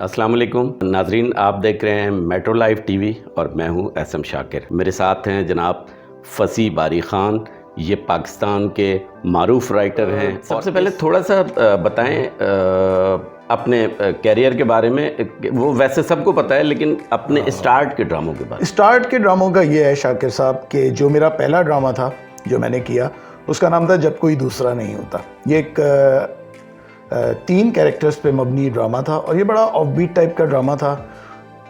अस्सलाम वालेकुम नाजरीन, आप देख रहे हैं मेट्रो लाइव टीवी और मैं हूं एसएम शाकिर। मेरे साथ हैं जनाब फसी बारी ख़ान, ये पाकिस्तान के मारूफ राइटर हैं। सबसे पहले थोड़ा सा बताएं अपने कैरियर के बारे में। वो वैसे सबको पता है, लेकिन अपने स्टार्ट के ड्रामों के बारे में। स्टार्ट के ड्रामों का ये है शाकिर साहब कि जो मेरा पहला ड्रामा था जो मैंने किया, उसका नाम था जब कोई दूसरा नहीं होता। ये एक 3 कैरेक्टर्स पे मबनी ड्रामा था और ये बड़ा ऑफबीट टाइप का ड्रामा था।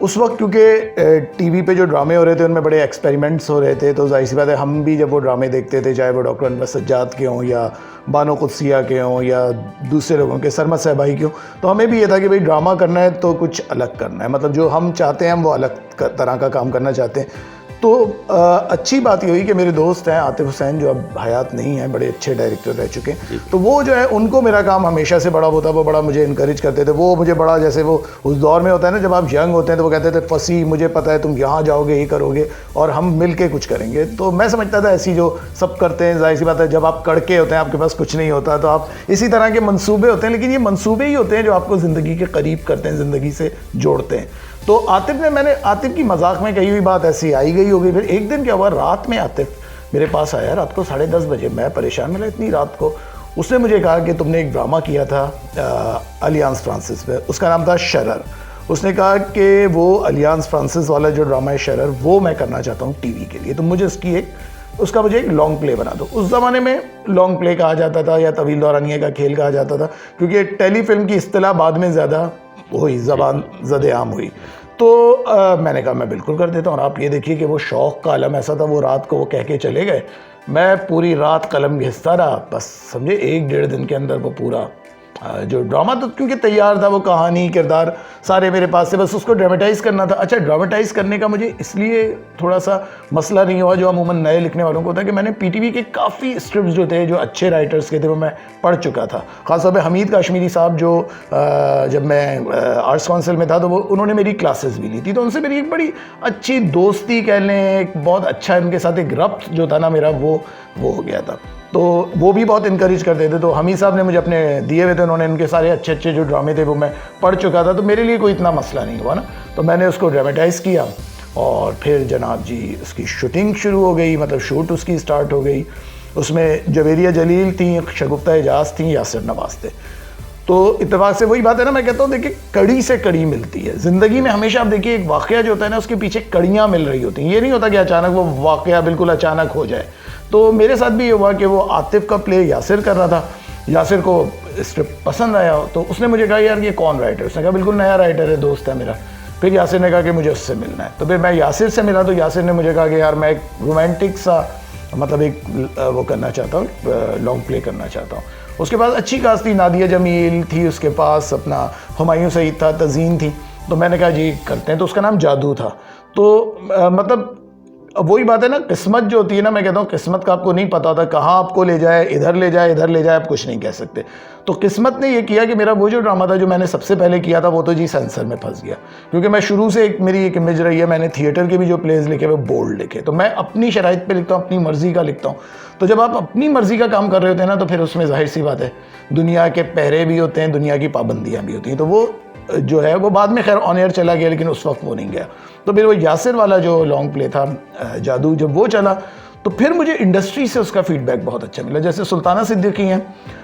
उस वक्त क्योंकि टीवी पे जो ड्रामे हो रहे थे उनमें बड़े एक्सपेरिमेंट्स हो रहे थे, तो जाहिर सी बात है हम भी जब वो ड्रामे देखते थे, चाहे वो डॉक्टर अनवर सज्जाद के हों या बानो कुद्सिया के हों या दूसरे लोगों के, सरमद साहबाई के हों, तो हमें भी ये था कि भाई ड्रामा करना है तो कुछ अलग करना है, मतलब जो हम चाहते हैं हम वो अलग तरह का काम करना चाहते हैं। तो अच्छी बात ये हुई कि मेरे दोस्त हैं आतिफ हुसैन, जो अब हयात नहीं हैं, बड़े अच्छे डायरेक्टर रह चुके हैं, तो वो जो है उनको मेरा काम हमेशा से बड़ा होता, वो बड़ा मुझे इनकरेज करते थे। वो मुझे बड़ा, जैसे वो उस दौर में होता है ना जब आप यंग होते हैं, तो वो कहते थे फसी मुझे पता है तुम यहाँ जाओगे, ये करोगे और हम मिल के कुछ करेंगे। तो मैं समझता था ऐसी जो सब करते हैं, जाहिर सी बात है जब आप कड़के होते हैं, आपके पास कुछ नहीं होता, तो आप इसी तरह के मंसूबे होते हैं, लेकिन ये मंसूबे ही होते हैं जो आपको ज़िंदगी के करीब करते हैं, ज़िंदगी से जोड़ते हैं। तो आतिफ की मजाक में कही हुई बात ऐसी आई गई होगी। फिर एक दिन क्या हुआ, रात में आतिफ मेरे पास आया, रात को 10:30 बजे। मैं परेशान मिला इतनी रात को। उसने मुझे कहा कि तुमने एक ड्रामा किया था अलियांस फ्रांसिस में, उसका नाम था शरर। उसने कहा कि वो अलियांस फ्रांसिस वाला जो ड्रामा है शरर, वो मैं करना चाहता हूँ टीवी के लिए, तो मुझे उसका मुझे एक लॉन्ग प्ले बना दो। उस ज़माने में लॉन्ग प्ले कहा जाता था या तवील दौरानिया का खेल कहा जाता था, क्योंकि टेलीफिल्म की इस्तिलाह बाद में ज़्यादा हुई, ज़बान ज़द-ए-आम हुई। तो मैंने कहा मैं बिल्कुल कर देता हूँ। और आप ये देखिए कि वो शौक़ का आलम ऐसा था, वो रात को वो कह के चले गए, मैं पूरी रात कलम घिसता रहा, बस समझे 1-1.5 दिन के अंदर वो पूरा जो ड्रामा तो क्योंकि तैयार था, वो कहानी किरदार सारे मेरे पास से, बस उसको ड्रामेटाइज़ करना था। अच्छा, ड्रामेटाइज़ करने का मुझे इसलिए थोड़ा सा मसला नहीं हुआ जो अमूमन नए लिखने वालों को होता है, कि मैंने पीटीवी के काफ़ी स्क्रिप्ट्स जो थे, जो अच्छे राइटर्स के थे, वो मैं पढ़ चुका था। ख़ासतौर पर हमीद काश्मीरी साहब, जो जब मैं आर्ट्स काउंसिल में था तो वो उन्होंने मेरी क्लासेस भी ली थी, तो उनसे मेरी एक बड़ी अच्छी दोस्ती कह लें, एक बहुत अच्छा उनके साथ एक रब्त जो था ना मेरा, वो हो गया था। तो वो भी बहुत इनकरेज करते थे। तो हमीद साहब ने मुझे अपने दिए हुए थे, उन्होंने उनके सारे अच्छे अच्छे जो ड्रामे थे वो मैं पढ़ चुका था, तो मेरे लिए कोई इतना मसला नहीं हुआ ना। तो मैंने उसको ड्रामेटाइज़ किया और फिर जनाब जी उसकी शूटिंग शुरू हो गई, मतलब शूट उसकी स्टार्ट हो गई। उसमें जवेरिया जलील थी, शगुफ्ता एजाज थी, यासिर नवाज थे। तो इत्तेफाक से वही बात है ना, मैं कहता हूँ देखिए कड़ी से कड़ी मिलती है ज़िंदगी में। हमेशा आप देखिए एक वाक़या जो होता है ना, उसके पीछे कड़ियाँ मिल रही होती हैं। ये नहीं होता कि अचानक वो वाक़या बिल्कुल अचानक हो जाए। तो मेरे साथ भी ये हुआ कि वो आतिफ का प्ले यासिर कर रहा था, यासिर को स्क्रिप्ट पसंद आया, तो उसने मुझे कहा यार ये कौन राइटर, उसने कहा बिल्कुल नया राइटर है, दोस्त है मेरा। फिर यासिर ने कहा कि मुझे उससे मिलना है, तो फिर मैं यासिर से मिला, तो यासिर ने मुझे कहा कि यार मैं एक रोमांटिक सा, मतलब एक वो करना चाहता हूँ, लॉन्ग प्ले करना चाहता हूँ। उसके पास अच्छी कास्ट थी, नादिया जमील थी, उसके पास अपना हुमायूं सईद था, तज़ीन थी। तो मैंने कहा जी करते हैं। तो उसका नाम जादू था। तो मतलब वही बात है ना, किस्मत जो होती है ना, मैं कहता हूँ किस्मत का आपको नहीं पता होता, कहाँ आपको ले जाए, इधर ले जाए, इधर ले जाए, आप कुछ नहीं कह सकते। तो किस्मत ने ये किया कि मेरा वो जो ड्रामा था जो मैंने सबसे पहले किया था, वो तो जी सेंसर में फंस गया, क्योंकि मैं शुरू से मेरी एक इमेज रही है, मैंने थिएटर के भी जो प्लेज लिखे वो बोल्ड लिखे, तो मैं अपनी शराइत पे लिखता हूँ, अपनी मर्ज़ी का लिखता हूँ। तो जब आप अपनी मर्ज़ी का काम कर रहे होते हैं ना, तो फिर उसमें जाहिर सी बात है दुनिया के पहरे भी होते हैं, दुनिया की पाबंदियाँ भी होती हैं। तो वो जो है वो बाद में खैर ऑन एयर चला गया, लेकिन उस वक्त वो नहीं गया। तो फिर वो यासिर वाला जो लॉन्ग प्ले था जादू, जब वो चला तो फिर मुझे इंडस्ट्री से उसका फीडबैक बहुत अच्छा मिला। जैसे सुल्ताना सिद्दीकी हैं,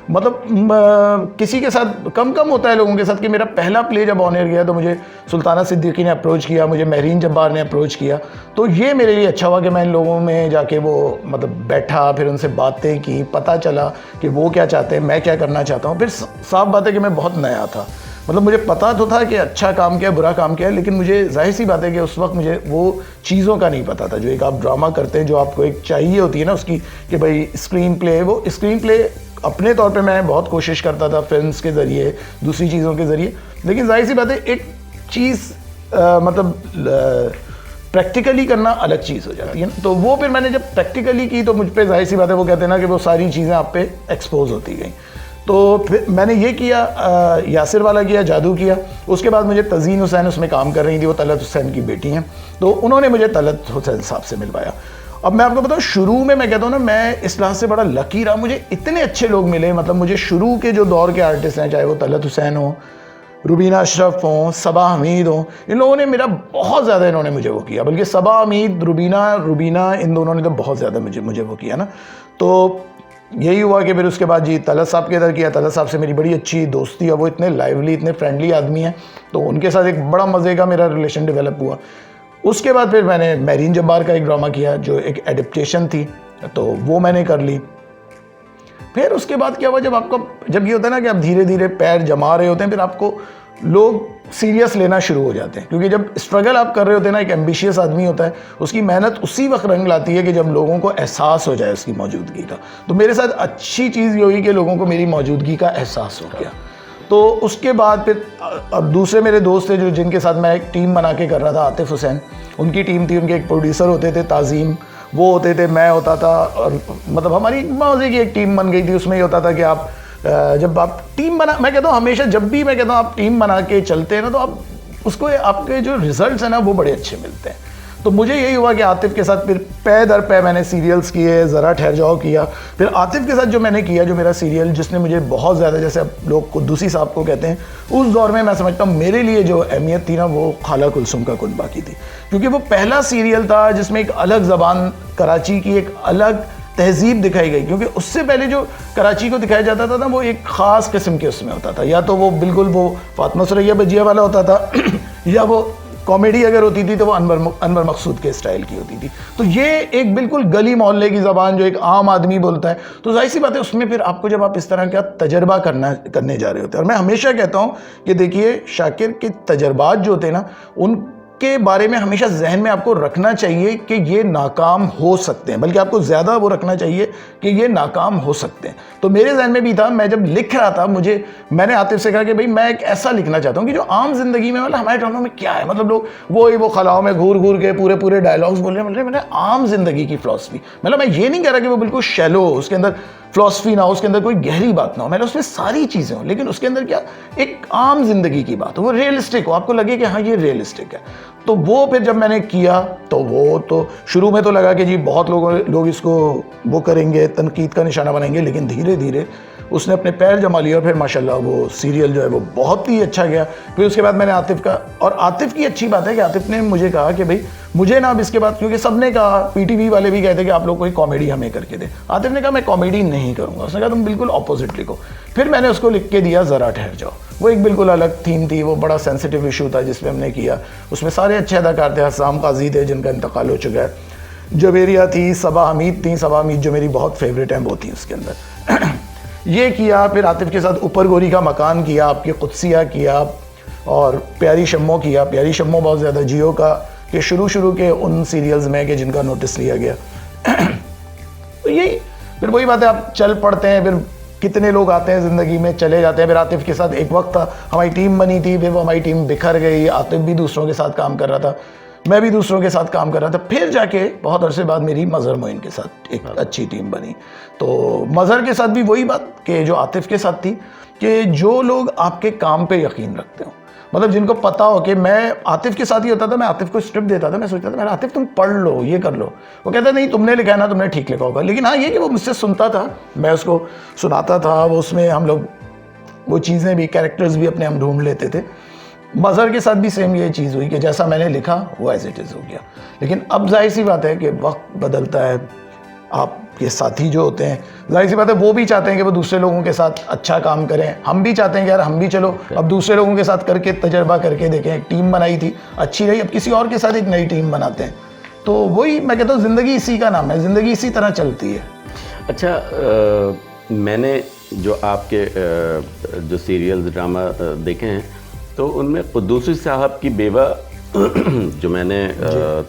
मतलब किसी के साथ कम होता है लोगों के साथ, कि मेरा पहला प्ले जब ऑन एयर गया तो मुझे सुल्ताना सिद्दीकी ने अप्रोच किया, मुझे महरीन जब्बार ने अप्रोच किया। तो ये मेरे लिए अच्छा हुआ कि मैं इन लोगों में जाके वो मतलब बैठा, फिर उनसे बातें की, पता चला कि वो क्या चाहते हैं, मैं क्या करना चाहता हूँ। फिर साफ बात है कि मैं बहुत नया था, मतलब मुझे पता तो था कि अच्छा काम किया, बुरा काम किया, लेकिन मुझे जाहिर सी बात है कि उस वक्त मुझे वो चीज़ों का नहीं पता था जो एक आप ड्रामा करते हैं, जो आपको एक चाहिए होती है ना उसकी, कि भाई स्क्रीन प्ले, वो स्क्रीन प्ले अपने तौर पे मैं बहुत कोशिश करता था फिल्म्स के ज़रिए, दूसरी चीज़ों के ज़रिए, लेकिन जाहिर सी बात है एक चीज़ मतलब प्रैक्टिकली करना अलग चीज़ हो जाती है ना। तो वो फिर मैंने जब प्रैक्टिकली की तो मुझ पर जाहिर सी बात है वो कहते हैं ना कि वो सारी चीज़ें आप पे एक्सपोज होती गई। तो फिर मैंने ये किया, यासिर वाला किया, जादू किया। उसके बाद मुझे तज़ीन हुसैन उसमें काम कर रही थी, वो तलत हुसैन की बेटी हैं, तो उन्होंने मुझे तलत हुसैन साहब से मिलवाया। अब मैं आपको बताऊँ, शुरू में मैं कहता हूँ ना, मैं इस लिहाज से बड़ा लकी रहा, मुझे इतने अच्छे लोग मिले, मतलब मुझे शुरू के जो दौर के आर्टिस्ट हैं, चाहे वो तलत हुसैन हो रुबीना अशरफ हों, सबा हमीद हों, इन लोगों ने मेरा बहुत ज़्यादा इन्होंने मुझे वो किया, बल्कि सबा हमीद, रुबीना इन दोनों ने तो बहुत ज़्यादा मुझे वो किया ना। तो यही हुआ कि फिर उसके बाद जी तलत साहब के इधर किया। तलत साहब से मेरी बड़ी अच्छी दोस्ती है, वो इतने लाइवली, इतने फ्रेंडली आदमी हैं, तो उनके साथ एक बड़ा मज़े का मेरा रिलेशन डेवलप हुआ। उसके बाद फिर मैंने मेरीन जब्बार का एक ड्रामा किया जो एक एडिप्टेशन थी, तो वो मैंने कर ली। फिर उसके बाद क्या हुआ, जब ये होता है ना कि आप धीरे धीरे पैर जमा रहे होते हैं, फिर आपको लोग सीरियस लेना शुरू हो जाते हैं, क्योंकि जब स्ट्रगल आप कर रहे होते हैं ना, एक एम्बिशियस आदमी होता है, उसकी मेहनत उसी वक्त रंग लाती है कि जब लोगों को एहसास हो जाए उसकी मौजूदगी का। तो मेरे साथ अच्छी चीज़ ये हुई कि लोगों को मेरी मौजूदगी का एहसास हो गया। तो उसके बाद फिर अब दूसरे मेरे दोस्त थे जो जिनके साथ मैं एक टीम बना के कर रहा था, आतिफ हुसैन, उनकी टीम थी, उनके एक प्रोड्यूसर होते थे ताज़ीम, वो होते थे, मैं होता था, और मतलब हमारी मज़े की एक टीम बन गई थी। उसमें ये होता था कि आप जब आप टीम बना, मैं कहता हूँ हमेशा जब भी मैं कहता हूँ आप टीम बना के चलते हैं ना, तो आप उसको आपके जो रिजल्ट्स हैं ना वो बड़े अच्छे मिलते हैं। तो मुझे यही हुआ कि आतिफ के साथ फिर पै दर पै मैंने सीरियल्स किए, ज़रा ठहर जाओ किया। फिर आतिफ के साथ जो मैंने किया, जो मेरा सीरियल जिसने मुझे बहुत ज़्यादा, जैसे अब लोग कुद्दूसी साहब को कहते हैं, उस दौर में मैं समझता हूँ मेरे लिए जो अहमियत थी ना, वो खाला कुलसुम का कुनबा की थी, क्योंकि वो पहला सीरियल था जिसमें एक अलग ज़बान, कराची की एक अलग तहजीब दिखाई गई। क्योंकि उससे पहले जो कराची को दिखाया जाता था ना, वो एक ख़ास किस्म के उसमें होता था, या तो वो बिल्कुल वो फातिमा सुरैया भजिया वाला होता था या वो कॉमेडी अगर होती थी तो वो अनवर मकसूद के स्टाइल की होती थी। तो ये एक बिल्कुल गली मोहल्ले की ज़बान जो एक आम आदमी बोलता है, तो जाहिर सी बात है उसमें फिर आपको जब आप इस तरह का तजर्बा करने जा रहे होते हैं। और मैं हमेशा कहता हूँ कि देखिए शाकिर के तजर्बात जो होते हैं ना, उनके बारे में हमेशा जहन में आपको रखना चाहिए कि ये नाकाम हो सकते हैं, बल्कि आपको ज़्यादा वो रखना चाहिए कि ये नाकाम हो सकते हैं। तो मेरे जहन में भी था, मैं जब लिख रहा था, मैंने आतिफ से कहा कि भाई मैं एक ऐसा लिखना चाहता हूँ कि जो आम जिंदगी में, मतलब हमारे ड्रामा में क्या है, मतलब लोग वो खलाओं में घूर घूर के पूरे डायलॉग्स बोल रहे हैं, मतलब मैंने आम जिंदगी की फिलॉसफी, मतलब मैं ये नहीं कह रहा कि वो बिल्कुल शैलो हो, उसके अंदर फिलॉसफी ना हो, उसके अंदर कोई गहरी बात ना हो, मतलब उसमें सारी चीज़ें हो, लेकिन उसके अंदर क्या एक आम जिंदगी की बात हो, वो रियलिस्टिक हो, आपको लगे कि हाँ ये रियलिस्टिक है। तो वो फिर जब मैंने किया तो वो तो शुरू में तो लगा कि जी बहुत लोग इसको वो करेंगे, तनकीद का निशाना बनाएंगे, लेकिन धीरे धीरे उसने अपने पैर जमा लिए और फिर माशाल्लाह वो सीरियल जो है वो बहुत ही अच्छा गया। फिर उसके बाद मैंने आतिफ का, और आतिफ की अच्छी बात है कि आतिफ ने मुझे कहा कि भाई मुझे ना अब इसके बाद, क्योंकि सबने कहा, पीटीवी वाले भी कहते कि आप लोग कोई कॉमेडी हमें करके दे, आतिफ ने कहा मैं कॉमेडी नहीं करूँगा। उसने कहा तुम बिल्कुल ऑपोजिट लिखो। फिर मैंने उसको लिख के दिया ज़रा ठहर जाओ, वो एक बिल्कुल अलग थीम थी, वो बड़ा सेंसिटिव इशू था जिसमें हमने किया। उसमें सारे अच्छे अदाकार थे, हसाम काजी थे जिनका इंतकाल हो चुका है, जवेरिया थी, सबा हमीद थी, सबा हमीद जो मेरी बहुत फेवरेट हैं वो थी उसके अंदर। ये किया, फिर आतिफ के साथ ऊपर गोरी का मकान किया, आपके कुदसिया किया, और प्यारी शम्मो किया। प्यारी शम्मो बहुत ज़्यादा जियो का के शुरू के उन सीरियल्स में कि जिनका नोटिस लिया गया। तो यही फिर वही बात है, आप चल पड़ते हैं, फिर कितने लोग आते हैं ज़िंदगी में, चले जाते हैं। फिर आतिफ के साथ एक वक्त था हमारी टीम बनी थी, फिर वो हमारी टीम बिखर गई, आतिफ भी दूसरों के साथ काम कर रहा था, मैं भी दूसरों के साथ काम कर रहा था। फिर जाके बहुत अरसे बाद मेरी मज़हर मोइन के साथ एक अच्छी टीम बनी। तो मज़हर के साथ भी वही बात कि जो आतिफ के साथ थी कि जो लोग आपके काम पे यकीन रखते हो, मतलब जिनको पता हो कि मैं आतिफ के साथ ही होता था, मैं आतिफ को स्क्रिप्ट देता था, मैं सोचता था मैं आतिफ तुम पढ़ लो, ये कर लो, वो कहता नहीं तुमने लिखा है ना, तुमने ठीक लिखा होगा। लेकिन हाँ ये कि वो मुझसे सुनता था, मैं उसको सुनाता था, वो उसमें हम लोग वो चीज़ें भी, कैरेक्टर्स भी अपने हम ढूंढ लेते थे। मज़हर के साथ भी सेम ये चीज़ हुई कि जैसा मैंने लिखा वो एज इट इज़ हो गया। लेकिन अब जाहिर सी बात है कि वक्त बदलता है, आपके साथी जो होते हैं जाहिर सी बात है वो भी चाहते हैं कि वो दूसरे लोगों के साथ अच्छा काम करें, हम भी चाहते हैं कि यार हम भी चलो अब दूसरे लोगों के साथ करके तजर्बा करके देखें। एक टीम बनाई थी, अच्छी रही, अब किसी और के साथ एक नई टीम बनाते हैं। तो वही मैं कहता हूँ ज़िंदगी इसी का नाम है, ज़िंदगी इसी तरह चलती है। अच्छा, मैंने जो आपके जो सीरियल्स ड्रामा देखे हैं तो उनमें कुद्दूसी साहब की बेवा जो मैंने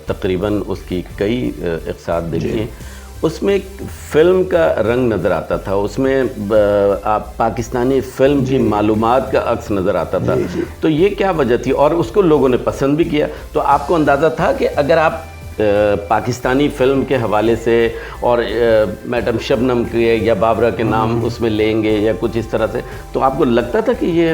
तकरीबन उसकी कई इक़्साद देखी हैं, उसमें एक फ़िल्म का रंग नज़र आता था, उसमें आप पाकिस्तानी फ़िल्म की मालूमात का अक्स नज़र आता था। तो ये क्या वजह थी, और उसको लोगों ने पसंद भी किया? तो आपको अंदाज़ा था कि अगर आप पाकिस्तानी फ़िल्म के हवाले से और मैडम शबनम के या बाबरा के नाम उसमें लेंगे या कुछ इस तरह से, तो आपको लगता था कि ये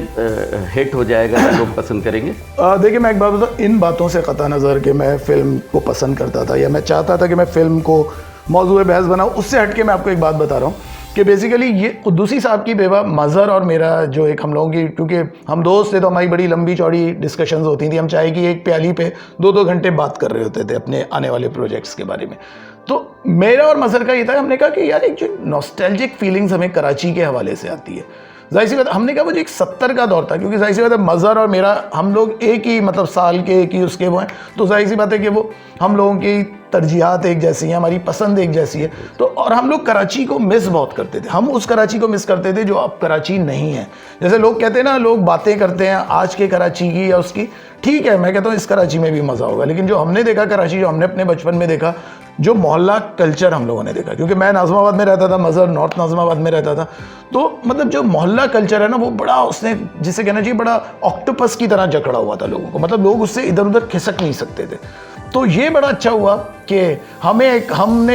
हिट हो जाएगा, लोग पसंद करेंगे? देखिए मैं एक बात बताऊँ, इन बातों से क़ता नज़र कि मैं फ़िल्म को पसंद करता था या मैं चाहता था कि मैं फ़िल्म को मौजूद बहस बनाऊँ, उससे हट के मैं आपको एक बात बता रहा हूँ कि बेसिकली ये कुद्दूसी साहब की बेवा मज़हर और मेरा जो एक हम लोगों की, क्योंकि हम दोस्त थे तो हमारी बड़ी लंबी चौड़ी डिस्कशंस होती थी, हम चाय की एक प्याली पे 2-2 घंटे बात कर रहे होते थे अपने आने वाले प्रोजेक्ट्स के बारे में। तो मेरा और मज़हर का ये था, हमने कहा कि यार एक जो नॉस्टैल्जिक फीलिंग्स हमें कराची के हवाले से आती है, जाहिर सी बात हमने कहा वो जो एक 70 का दौर था, क्योंकि जाहिर सी बात है मज़हर और मेरा हम लोग एक ही मतलब साल के, एक ही उसके वो हैं, तो जाहिर सी बात है कि वो हम लोगों की तरजीहात एक जैसी हैं, हमारी पसंद एक जैसी है। तो और हम लोग कराची को मिस बहुत करते थे, हम उस कराची को मिस करते थे जो अब कराची नहीं है। जैसे लोग कहते हैं ना, लोग बातें करते हैं आज के कराची की या उसकी, ठीक है मैं कहता हूँ इस कराची में भी मज़ा होगा, लेकिन जो हमने देखा कराची, जो हमने अपने बचपन में देखा, जो मोहल्ला कल्चर हम लोगों ने देखा, क्योंकि मैं नाज़िमाबाद में रहता था, मज़हर नॉर्थ नाज़िमाबाद में रहता था, तो मतलब जो मोहल्ला कल्चर है ना वो बड़ा, उसने जिसे कहना चाहिए बड़ा ऑक्टोपस की तरह जकड़ा हुआ था लोगों को, मतलब लोग उससे इधर उधर खिसक नहीं सकते थे। तो ये बड़ा अच्छा हुआ कि हमने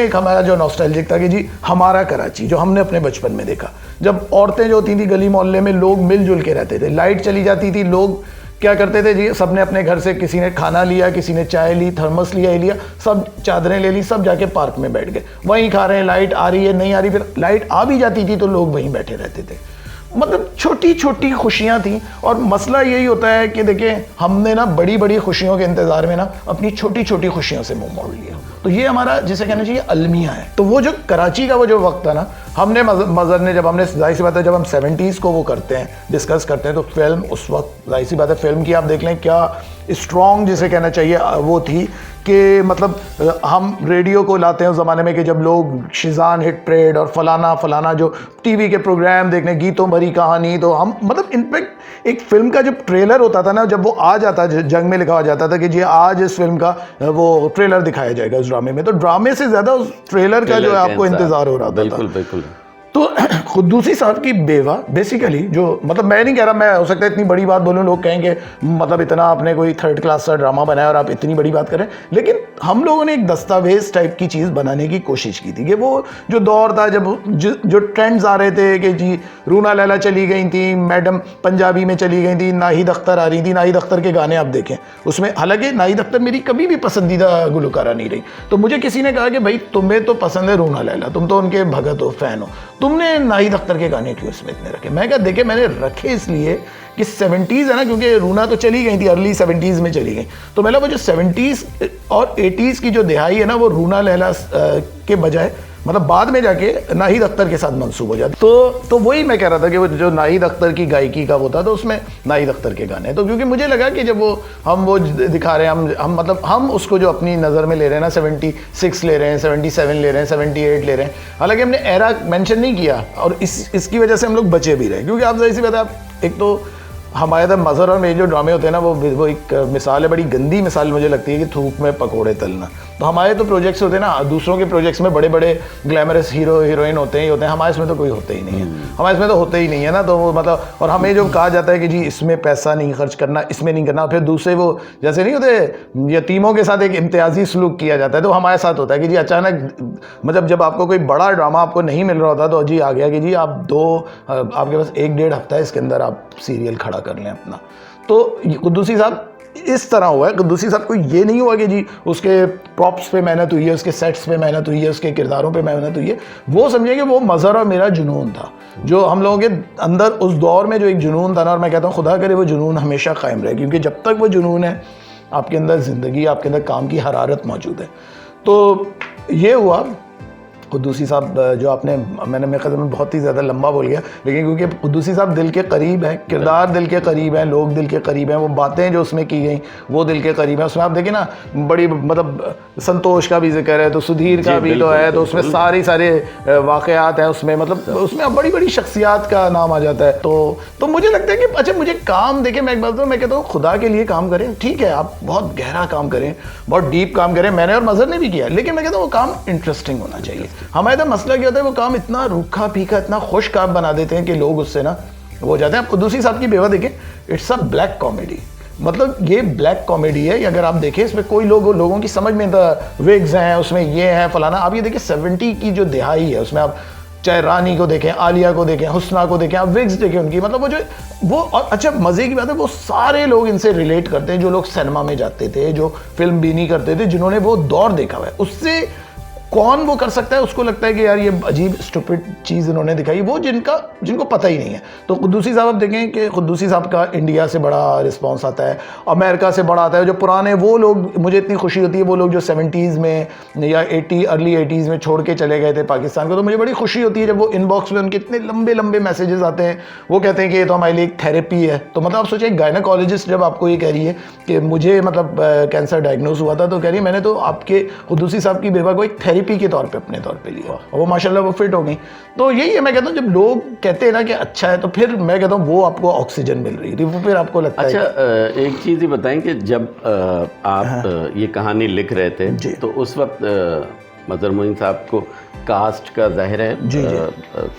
एक हमारा जो नॉस्टैल्जिक था कि जी हमारा कराची जो हमने अपने बचपन में देखा, जब औरतें जो होती थी गली मोहल्ले में लोग मिलजुल के रहते थे, लाइट चली जाती थी, लोग क्या करते थे जी, सबने अपने घर से, किसी ने खाना लिया, किसी ने चाय ली, थर्मस लिया, लिया, सब चादरें ले ली, सब जाके पार्क में बैठ गए, वहीं खा रहे हैं, लाइट आ रही है नहीं आ रही, फिर लाइट आ भी जाती थी तो लोग वहीं बैठे रहते थे। मतलब छोटी छोटी खुशियां थी। और मसला यही होता है कि देखिए हमने ना बड़ी बड़ी खुशियों के इंतजार में ना अपनी छोटी छोटी खुशियों से मुंह मोड़ लिया। तो ये हमारा जिसे कहना चाहिए अलमिया है। तो वो जो कराची का वो जो वक्त था ना, हमने मज़हर ने जब हमने, जाहिर सी बात है जब हम 70s को वो करते हैं, डिस्कस करते हैं, तो फिल्म उस वक्त जाहिर सी बात है फिल्म की आप देख लें क्या स्ट्रॉन्ग जिसे कहना चाहिए वो थी कि मतलब हम रेडियो को लाते हैं उस ज़माने में कि जब लोग शिजान हिट परेड और फलाना फलाना जो टीवी के प्रोग्राम देखने, गीतों भरी कहानी, तो हम मतलब इनफैक्ट एक फिल्म का जब ट्रेलर होता था ना, जब वो आ जाता, जंग में लिखा जाता था कि जी आज इस फिल्म का वो ट्रेलर दिखाया जाएगा उस ड्रामे में, तो ड्रामे से ज़्यादा उस ट्रेलर का जो है आपको इंतज़ार हो रहा था। बिल्कुल बिल्कुल। तो कुद्दूसी साहब की बेवा बेसिकली जो, मतलब मैं नहीं कह रहा, मैं हो सकता है इतनी बड़ी बात बोलूं, लोग कहेंगे मतलब इतना आपने कोई 3rd क्लास का ड्रामा बनाया और आप इतनी बड़ी बात करें, लेकिन हम लोगों ने एक दस्तावेज टाइप की चीज़ बनाने की कोशिश की थी कि वो जो दौर था जब जो ट्रेंड्स आ रहे थे कि जी रूना लैला चली गई थी, मैडम पंजाबी में चली गई थी, नाहिद अख्तर आ रही थी, नाहिद अख्तर के गाने आप देखें उसमें, हालांकि नाहिद अख्तर मेरी कभी भी पसंदीदा गुलकारा नहीं रही, तो मुझे किसी ने कहा कि भाई तुम्हें तो पसंद है रूना लैला, तुम तो उनके भगत हो, फैन हो, तुमने नाहिद अख्तर के गाने क्यों इसमें इतने रखे? मैं कहा देखे मैंने रखे इसलिए कि 70s है ना, क्योंकि रूना तो चली गई थी, अर्ली 70s में चली गई, तो मतलब वो जो 70s और 80s की जो दिहाई है ना, वो रूना लैला के बजाय मतलब बाद में जाके नाहिद अख्तर के साथ मंसूब हो जाता। तो वही मैं कह रहा था कि वो जो नाहिद अख्तर की गायकी का वो था, तो उसमें नाहिद अख्तर के गाने, तो क्योंकि मुझे लगा कि जब हम वो दिखा रहे हैं, हम मतलब हम उसको जो अपनी नज़र में ले रहे हैं ना, 76 ले रहे हैं, 77 ले रहे हैं, 78 ले रहे हैं, हालांकि हमने एरा मेंशन नहीं किया, और इसकी वजह से हम लोग बचे भी रहे, क्योंकि आप जाहिर सी बात है, एक तो हमारे तो मज़हर और मेरे जो ड्रामे होते हैं ना, वो एक मिसाल है, बड़ी गंदी मिसाल मुझे लगती है कि थूक में पकोड़े तलना। तो हमारे तो प्रोजेक्ट्स होते हैं ना, दूसरों के प्रोजेक्ट्स में बड़े बड़े ग्लैमरस हीरो हीरोइन होते हैं, हमारे इसमें तो कोई होते ही नहीं है, हमारे इसमें तो होते ही नहीं है ना, तो वो मतलब, और हमें जो कहा जाता है कि जी इसमें पैसा नहीं खर्च करना, इसमें नहीं करना, फिर दूसरे वो जैसे नहीं होते यतीमों के साथ एक इम्तियाजी सलूक किया जाता है, तो हमारे साथ होता है कि जी अचानक मतलब जब आपको कोई बड़ा ड्रामा आपको नहीं मिल रहा होता, तो जी आ गया कि जी आपके पास 1-1.5 हफ्ता है, इसके अंदर आप सीरियल खड़ा कर लें अपना। तो कुद्दूसी साहब इस तरह हुआ है। कुद्दूसी साहब को ये नहीं हुआ कि जी उसके प्रॉप्स पे मेहनत हुई है, उसके सेट्स पे मेहनत हुई है, उसके किरदारों पे मेहनत हुई है, वो समझिए कि वो मज़हर और मेरा जुनून था, जो हम लोगों के अंदर उस दौर में जो एक जुनून था ना, और मैं कहता हूँ खुदा करे वो जुनून हमेशा कायम रहे, क्योंकि जब तक वो जुनून है आपके अंदर ज़िंदगी, आपके अंदर काम की हरारत मौजूद है। तो ये हुआ। कुद्दूसी साहब जो आपने, मेरे ख्याल में बहुत ही ज़्यादा लंबा बोल गया, लेकिन क्योंकि कुद्दूसी साहब दिल के करीब हैं, किरदार दिल के करीब हैं, लोग दिल के करीब हैं, वो बातें जो उसमें की गई वो दिल के करीब हैं। उसमें आप देखिए ना, बड़ी मतलब संतोष का भी जिक्र है, तो सुधीर का भी तो है, तो उसमें सारे वाक़यात हैं उसमें, मतलब उसमें बड़ी बड़ी शख्सियात का नाम आ जाता है। तो मुझे लगता है कि अच्छा मुझे काम देखें, मैं एक बात तो मैं कहता हूँ खुदा के लिए काम करें, ठीक है आप बहुत गहरा काम करें, बहुत डीप काम करें, मैंने और मज़हर ने भी किया, लेकिन मैं कहता हूँ वो काम इंटरेस्टिंग होना चाहिए। हमारे तो मसला क्या होता है, वो काम इतना रूखा फीका, इतना खुश काम बना देते हैं कि लोग उससे ना वो हो जाते हैं। आप कुद्दूसी साहब की बेवा देखें, इट्स अ ब्लैक कॉमेडी, मतलब ये ब्लैक कॉमेडी है। अगर आप देखें इसमें कोई लोगों की समझ में विग्स हैं, उसमें ये है फलाना। आप ये देखिए 70 की जो दिहाई है, उसमें आप चाहे रानी को देखें, आलिया को देखें, हुस्ना को देखें, आप विग्स देखें उनकी, मतलब वो और अच्छा मज़े की बात है, वो सारे लोग इनसे रिलेट करते हैं, जो लोग सिनेमा में जाते थे, जो फिल्म भी नहीं करते थे, जिन्होंने वो दौर देखा हुआ है, उससे कौन वो कर सकता है, उसको लगता है कि यार ये अजीब स्टूपिड चीज़ इन्होंने दिखाई, वो जिनको पता ही नहीं है। तो कुद्दूसी साहब आप देखें कि कुद्दूसी साहब का इंडिया से बड़ा रिस्पांस आता है, अमेरिका से बड़ा आता है। जो पुराने वो लोग, मुझे इतनी खुशी होती है वो लोग जो 70s में या अर्ली 80s में छोड़ के चले गए थे पाकिस्तान को, तो मुझे बड़ी खुशी होती है जब वो इनबॉक्स में उनके इतने लंबे लंबे मैसेजेस आते हैं। वो कहते हैं कि ये तो हमारे लिए एक थेरेपी है। तो मतलब आप सोचिए, गायनेकोलॉजिस्ट जब आपको ये कह रही है कि मुझे मतलब कैंसर डायग्नोज हुआ था, तो कह रही है मैंने तो आपके कुद्दूसी साहब की बेवा को एक थेरेपी के तौर पे अपने तौर पे लिया, और वो माशाल्लाह वो फिट हो गई। तो यही है, मैं कहता हूँ जब लोग कहते हैं ना कि अच्छा है, तो फिर मैं कहता हूँ वो आपको ऑक्सीजन मिल रही है, वो फिर आपको लगता है। अच्छा, एक चीज़ ये बताएं कि जब आप ये कहानी लिख रहे थे, तो उस वक्त मदर मोइन साहब को कास्ट का ज़ाहिर है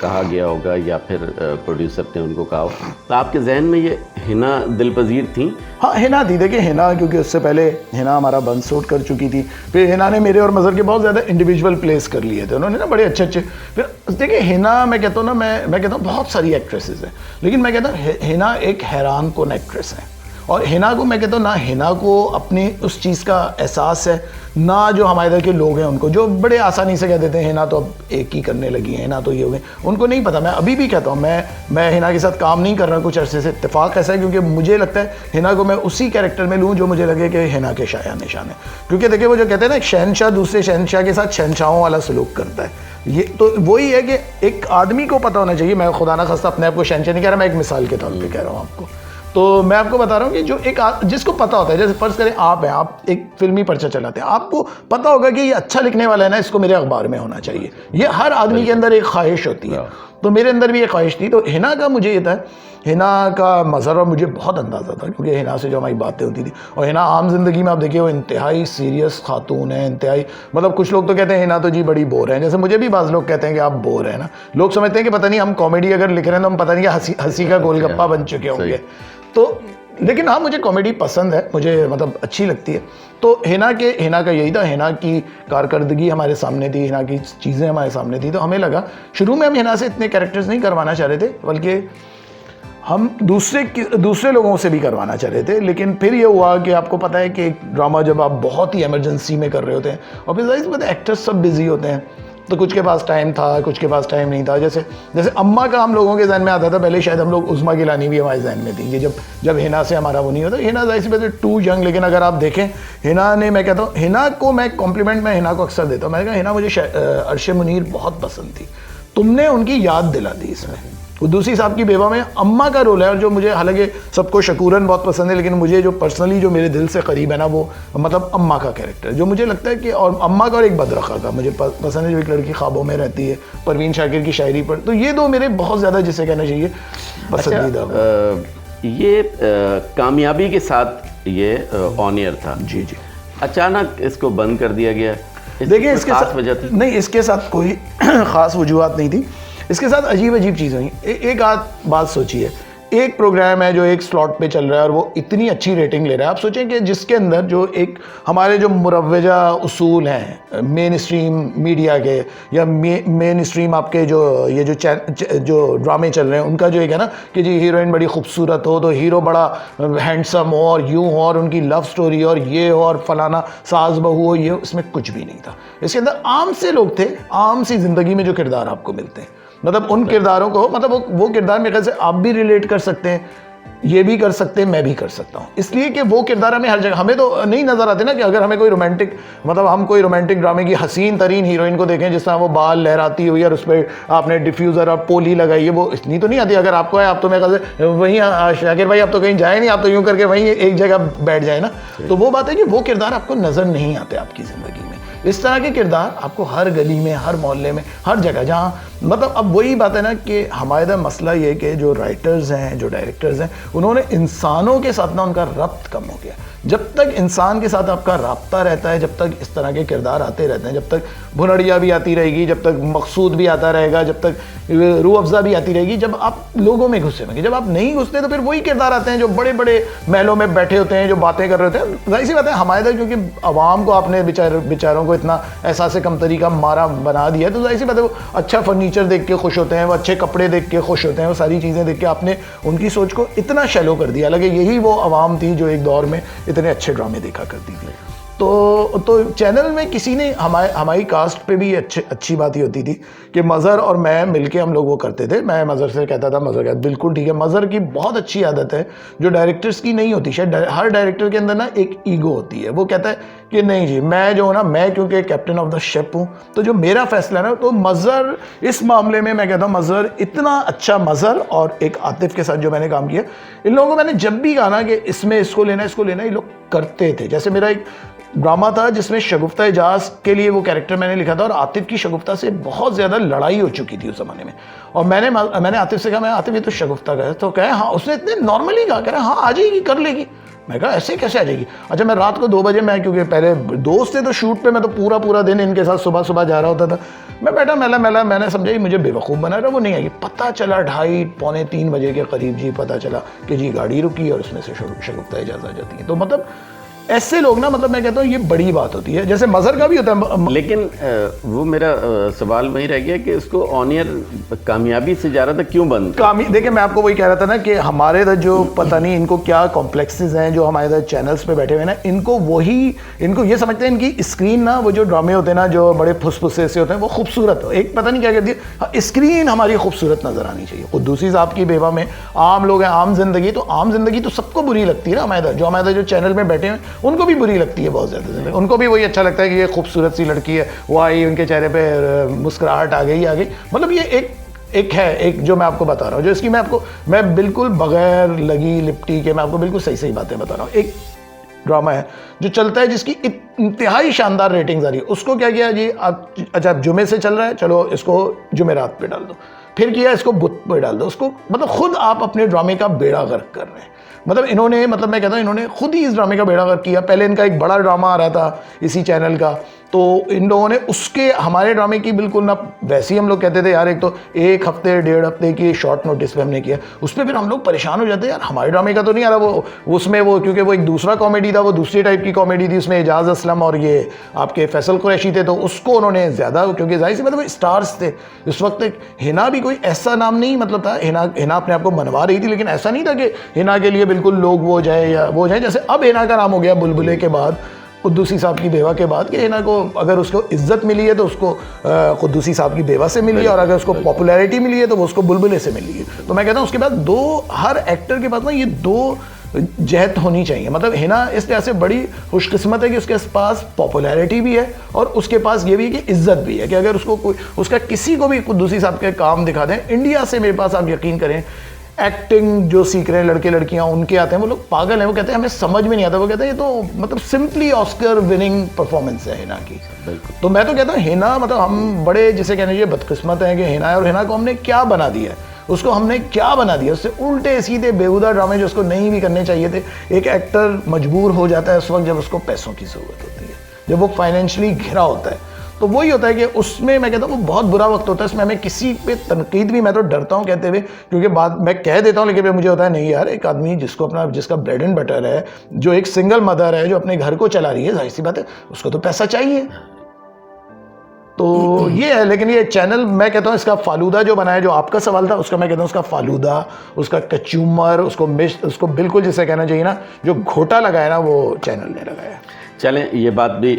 कहा गया होगा, या फिर प्रोड्यूसर ने उनको कहा हो, तो आपके जहन में ये हिना दिलपजीर थी? हाँ, हिना थी। देखिए हिना, क्योंकि उससे पहले हिना हमारा बंसोट कर चुकी थी, फिर हिना ने मेरे और मज़हर के बहुत ज़्यादा इंडिविजुअल प्लेस कर लिए थे उन्होंने ना, बड़े अच्छे अच्छे। फिर देखिए हिना, मैं कहता हूँ ना, मैं कहता हूँ बहुत सारी एक्ट्रेसेस हैं, लेकिन मैं कहता हूँ हिना एक हैरान कौन एक्ट्रेस है। और हिना को मैं कहता हूँ ना, हिना को अपनी उस चीज़ का एहसास है ना, जो हमारे इधर के लोग हैं उनको, जो बड़े आसानी से कह देते हैं हिना तो अब एक ही करने लगी है, हिना तो ये हो गई, उनको नहीं पता। मैं अभी भी कहता हूँ, मैं हिना के साथ काम नहीं कर रहा कुछ अरसे से, इत्तेफाक ऐसा है क्योंकि मुझे लगता है हिना को मैं उसी कैरेक्टर में लूँ जो मुझे लगे कि हिना के शाया निशान है। क्योंकि देखिए वो जो कहते हैं ना, एक शहनशाह दूसरे शहनशाह के साथ शहनशाहों वाला सलूक करता है, ये तो वही है कि एक आदमी को पता होना चाहिए। मैं खुदा ना खास्ता अपने आप को शहनशाह नहीं कह रहा, मैं एक मिसाल के तौर पर कह रहा हूँ आपको। तो मैं आपको बता रहा हूँ कि जो एक जिसको पता होता है, जैसे फर्ज करें आप हैं, आप एक फिल्मी पर्चा चलाते हैं, आपको पता होगा कि ये अच्छा लिखने वाला है ना, इसको मेरे अखबार में होना चाहिए। ये हर आदमी के अंदर एक ख्वाहिश होती है, तो मेरे अंदर भी एक ख्वाहिश थी। तो हिना का मुझे ये था, हिना का मज़हर और मुझे बहुत अंदाज़ा था, क्योंकि हिना से जो हमारी बातें होती थी, और हिना आम ज़िंदगी में आप देखिए वो इंतहाई सीरियस खातून है, इंतहाई, मतलब कुछ लोग तो कहते हैं हिना तो जी बड़ी बोर है, जैसे मुझे भी बाज़ लोग कहते हैं कि आप बोर है ना। लोग समझते हैं कि पता नहीं हम कॉमेडी अगर लिख रहे हैं तो हम पता नहीं कि हंसी का गोलगप्पा बन चुके होंगे। तो लेकिन हाँ, मुझे कॉमेडी पसंद है, मुझे मतलब अच्छी लगती है। तो हिना का यही था, हिना की कारकर्दगी हमारे सामने थी, हिना की चीज़ें हमारे सामने थी। तो हमें लगा, शुरू में हम हिना से इतने कैरेक्टर्स नहीं करवाना चाह रहे थे, बल्कि हम दूसरे लोगों से भी करवाना चाह रहे थे। लेकिन फिर ये हुआ कि आपको पता है कि एक ड्रामा जब आप बहुत ही इमरजेंसी में कर रहे होते हैं, और फिर जाहिर सी बात है एक्टर्स सब बिजी होते हैं, तो कुछ के पास टाइम था, कुछ के पास टाइम नहीं था। जैसे अम्मा का हम लोगों के जहन में आता था पहले, शायद हम लोग उज़्मा गिलानी भी हमारे जहन में थी कि जब हिना से हमारा वो नहीं होता। हिना जाहिर सी बात है टू यंग, लेकिन अगर आप देखें हिना ने, मैं कहता हूँ हिना को मैं कॉम्प्लीमेंट मैं हिना को अक्सर देता हूँ। मैंने कहा हिना मुझे अर्शे मुनीर बहुत पसंद थी, तुमने उनकी याद दिला दी इसमें। कुद्दूसी साहब की बेवा में अम्मा का रोल है, और जो मुझे, हालांकि सबको शकूरन बहुत पसंद है, लेकिन मुझे जो पर्सनली जो मेरे दिल से करीब है ना, वो मतलब अम्मा का कैरेक्टर, जो मुझे लगता है कि, और अम्मा का और एक बदरखा का मुझे पसंद है, जो एक लड़की ख्वाबों में रहती है, परवीन शाकिर की शायरी पर। तो ये दो मेरे बहुत ज़्यादा, जिसे कहना चाहिए, पसंदीदा। अच्छा, ये कामयाबी के साथ ये ऑन एयर था जी, अचानक इसको बंद कर दिया गया? देखिए इसके साथ वजह थी नहीं, इसके साथ कोई ख़ास वजूहत नहीं थी, इसके साथ अजीब चीज़ हुई। एक आध बात सोचिए, एक प्रोग्राम है जो एक स्लॉट पे चल रहा है और वो इतनी अच्छी रेटिंग ले रहा है। आप सोचें कि जिसके अंदर जो एक हमारे जो मुरव्वजा उसूल हैं मेन स्ट्रीम मीडिया के, या मेन स्ट्रीम आपके जो ड्रामे चल रहे हैं, उनका जो एक है ना कि जी हीरोइन बड़ी खूबसूरत हो तो हीरो बड़ा हैंडसम हो, और यूँ हो, और उनकी लव स्टोरी और ये हो, और फलाना सास बहू हो, ये हो, इसमें कुछ भी नहीं था। इसके अंदर आम से लोग थे, आम सी ज़िंदगी में जो किरदार आपको मिलते हैं, मतलब उन किरदारों को, मतलब वो किरदार मेरे ख्याल से आप भी रिलेट कर सकते हैं, ये भी कर सकते हैं, मैं भी कर सकता हूँ, इसलिए कि वो किरदार हमें हर जगह, हमें तो नहीं नज़र आते ना, कि अगर हमें कोई रोमांटिक, मतलब हम कोई रोमांटिक ड्रामे की हसीन तरीन हीरोइन को देखें, जिस तरह वो बाल लहराती हुई और उस पर आपने डिफ्यूज़र और पोली लगाई है, वो इतनी तो नहीं आती। अगर आपको है, आप तो मेरे ख्याल से वहीं, शाकिर भाई आप तो कहीं जाए नहीं, आप तो यूँ करके वहीं एक जगह बैठ जाए ना। तो वो बात है कि वो किरदार आपको नज़र नहीं आते आपकी ज़िंदगी में। इस तरह के किरदार आपको हर गली में, हर मोहल्ले में, हर जगह, जहाँ मतलब अब वही बात है ना कि हमारे इधर मसला ये कि जो राइटर्स हैं, जो डायरेक्टर्स हैं, उन्होंने इंसानों के साथ ना उनका रब्त कम हो गया। जब तक इंसान के साथ आपका राब्ता रहता है, जब तक इस तरह के किरदार आते रहते हैं, जब तक भुनड़िया भी आती रहेगी, जब तक मकसूद भी आता रहेगा, जब तक रूह अफ़ज़ा भी आती रहेगी, जब आप लोगों में घुसे रहेंगे, जब आप नहीं घुसते तो फिर वही किरदार आते हैं जो बड़े बड़े महलों में बैठे होते हैं, जो बातें कर रहे होते हैं। जाहिर सी बात है हमारे इधर, क्योंकि आवाम को आपने बेचारों को इतना एहसास कमतरी का मारा बना दिया, तो जाहिर सी बात है वो अच्छा फर्नीचर देख के खुश होते हैं, वो अच्छे कपड़े देख के खुश होते हैं, वो सारी चीज़ें देख के आपने उनकी सोच को इतना शैलो कर दिया। हालांकि यही वो आवाम थी जो एक दौर में इतने अच्छे ड्रामे देखा करती थी। तो चैनल में किसी ने हमारी कास्ट पे भी अच्छी बात ही होती थी कि मज़हर और मैं मिलके हम लोग वो करते थे। मैं मज़हर से कहता था, मज़हर कहता बिल्कुल ठीक है। मज़हर की बहुत अच्छी आदत है जो डायरेक्टर्स की नहीं होती। शायद हर डायरेक्टर के अंदर ना एक ईगो होती है, वो कहता है कि नहीं जी मैं जो हूँ ना, मैं क्योंकि कैप्टन ऑफ द शिप हूँ तो जो मेरा फैसला है ना, तो मज़हर इस मामले में मैं कहता हूँ मज़हर इतना अच्छा, मज़हर और एक आतिफ के साथ जो मैंने काम किया, इन लोगों को मैंने जब भी कहा ना कि इसमें इसको लेना ये लोग करते थे। जैसे मेरा एक ड्रामा था जिसमें शगुफ्ता एजाज के लिए वो कैरेक्टर मैंने लिखा था और आतिफ की शगुफ्ता से बहुत ज़्यादा लड़ाई हो चुकी थी उस ज़माने में। और मैंने आतिफ से कहा, मैं आतिफ ये तो शगुफ्ता का है, तो कहे हाँ, उसने इतने नॉर्मली कहा, कह रहा हाँ आ जाएगी, कर लेगी। मैं कहा ऐसे कैसे आ जाएगी। अच्छा, मैं रात को 2 बजे, मैं क्योंकि पहले दोस्त थे तो शूट पे मैं तो पूरा दिन इनके साथ सुबह सुबह जा रहा होता था। मैं बैठा मैला मैंने समझा कि मुझे बेवकूफ़ बना रहा, वो नहीं आएगी। पता चला 2:30 पौने 3 बजे के करीब जी पता चला कि जी गाड़ी रुकी और उसमें से शगुफ्ता एजाज आ जाती है। तो मतलब ऐसे लोग ना, मतलब मैं कहता हूँ ये बड़ी बात होती है। जैसे मज़हर का भी होता है। लेकिन वो मेरा सवाल वही रह गया कि इसको ऑन ईयर कामयाबी से जा रहा था, क्यों बंद? देखिए मैं आपको वही कह रहा था ना कि हमारे इधर जो पता नहीं इनको क्या कॉम्प्लेक्सेस हैं जो हमारे इधर चैनल्स पे बैठे हुए ना, इनको ये समझते हैं इनकी स्क्रीन ना, वो जो ड्रामे होते हैं ना जो बड़े फुसफुसे से होते हैं, वो खूबसूरत हो, एक पता नहीं क्या कहती है, स्क्रीन हमारी खूबसूरत नजर आनी चाहिए। कुद्दूसी साहब की बेवा में आम लोग हैं, आम जिंदगी, तो आम जिंदगी तो सबको बुरी लगती है ना। हमारे इधर जो चैनल में बैठे हैं उनको भी बुरी लगती है बहुत ज़्यादा। उनको भी वही अच्छा लगता है कि ये खूबसूरत सी लड़की है, वो आई, उनके चेहरे पे मुस्कुराहट आ गई। मतलब ये एक जो मैं आपको बता रहा हूँ, जो इसकी मैं बिल्कुल बगैर लगी लिपटी के मैं आपको बिल्कुल सही बातें बता रहा हूँ। एक ड्रामा है जो चलता है जिसकी इंतहाई शानदार रेटिंग्स आ रही है। उसको क्या किया जी, अच्छा जुमे से चल रहा है, चलो इसको जुमेरात पे डाल दो, फिर किया इसको बुध पे डाल दो। उसको मतलब खुद आप अपने ड्रामे का बेड़ा गर्क कर रहे हैं। मतलब इन्होंने, मतलब मैं कहता हूँ इन्होंने खुद ही इस ड्रामे का बेड़ा गर्क किया। पहले इनका एक बड़ा ड्रामा आ रहा था इसी चैनल का, तो इन लोगों ने उसके हमारे ड्रामे की बिल्कुल ना, वैसे ही हम लोग कहते थे यार एक तो 1 हफ्ते 1.5 हफ्ते की शॉर्ट नोटिस पे हमने किया, उस पर फिर हम लोग परेशान हो जाते हैं यार हमारे ड्रामे का तो नहीं आ रहा। वो उसमें वो क्योंकि वो एक दूसरा कॉमेडी था, वो दूसरी टाइप की कॉमेडी थी, उसमें एजाज असलम और ये आपके फैसल कुरैशी थे, तो उसको उन्होंने ज़्यादा, क्योंकि जाहिर सी मतलब वो स्टार्स थे उस वक्त। हिना भी कोई ऐसा नाम नहीं मतलब था, हिना अपने आप को मनवा रही थी, लेकिन ऐसा नहीं था कि हिना के लिए बिल्कुल लोग वो जाए। जैसे अब हिना का नाम हो गया बुलबुले के बाद, कुद्दूसी साहब की बेवा के बाद, कि हिना को अगर उसको इज्जत मिली है तो उसको कुद्दूसी साहब की बेवा से मिली है, और अगर उसको पॉपुलैरिटी मिली है तो वो उसको बुलबुले से मिली है। तो मैं कहता हूँ उसके बाद हर एक्टर के पास ना ये 2 जहत होनी चाहिए। मतलब हिना इस तरह से बड़ी खुशकिस्मत है कि उसके पास पॉपुलैरिटी भी है और उसके पास ये भी है कि इज्जत भी है, कि अगर उसका किसी को भी कुद्दूसी साहब के काम दिखा दें, इंडिया से मेरे पास आप यकीन करें एक्टिंग जो सीख रहे हैं लड़के लड़कियां उनके आते हैं, वो लोग पागल हैं, वो कहते हैं हमें समझ में नहीं आता, वो कहते हैं ये तो मतलब सिंपली ऑस्कर विनिंग परफॉर्मेंस है हिना की। तो मैं तो कहता हूँ हिना, मतलब हम बड़े जिसे कहने चाहिए बदकिस्मत हैं कि हिना है, और हिना को हमने क्या बना दिया है, उसको हमने क्या बना दिया, उससे उल्टे सीधे बेहुदा ड्रामे जो उसको नहीं भी करने चाहिए थे। एक एक्टर मजबूर हो जाता है उस वक्त जब उसको पैसों की ज़रूरत होती है, जब वो फाइनेंशियली घिरा होता है, तो वही होता है कि उसमें मैं कहता हूँ वो बहुत बुरा वक्त होता है। इसमें हमें किसी पे तनकीद भी, मैं तो डरता हूँ कहते हुए, क्योंकि बात मैं कह देता हूँ लेकिन मुझे होता है नहीं यार, एक आदमी जिसका ब्रेड एंड बटर है, जो एक सिंगल मदर है, जो अपने घर को चला रही है, जाहिर सी बात है उसको तो पैसा चाहिए। तो ये है। लेकिन ये चैनल मैं कहता हूँ इसका फालूदा जो बनाया, जो आपका सवाल था उसका, मैं कहता हूँ उसका फालूदा, उसका कचूमर, उसको बिल्कुल जिसे कहना चाहिए ना, जो घोटा लगाया ना वो चैनल ने लगाया। चलें, ये बात भी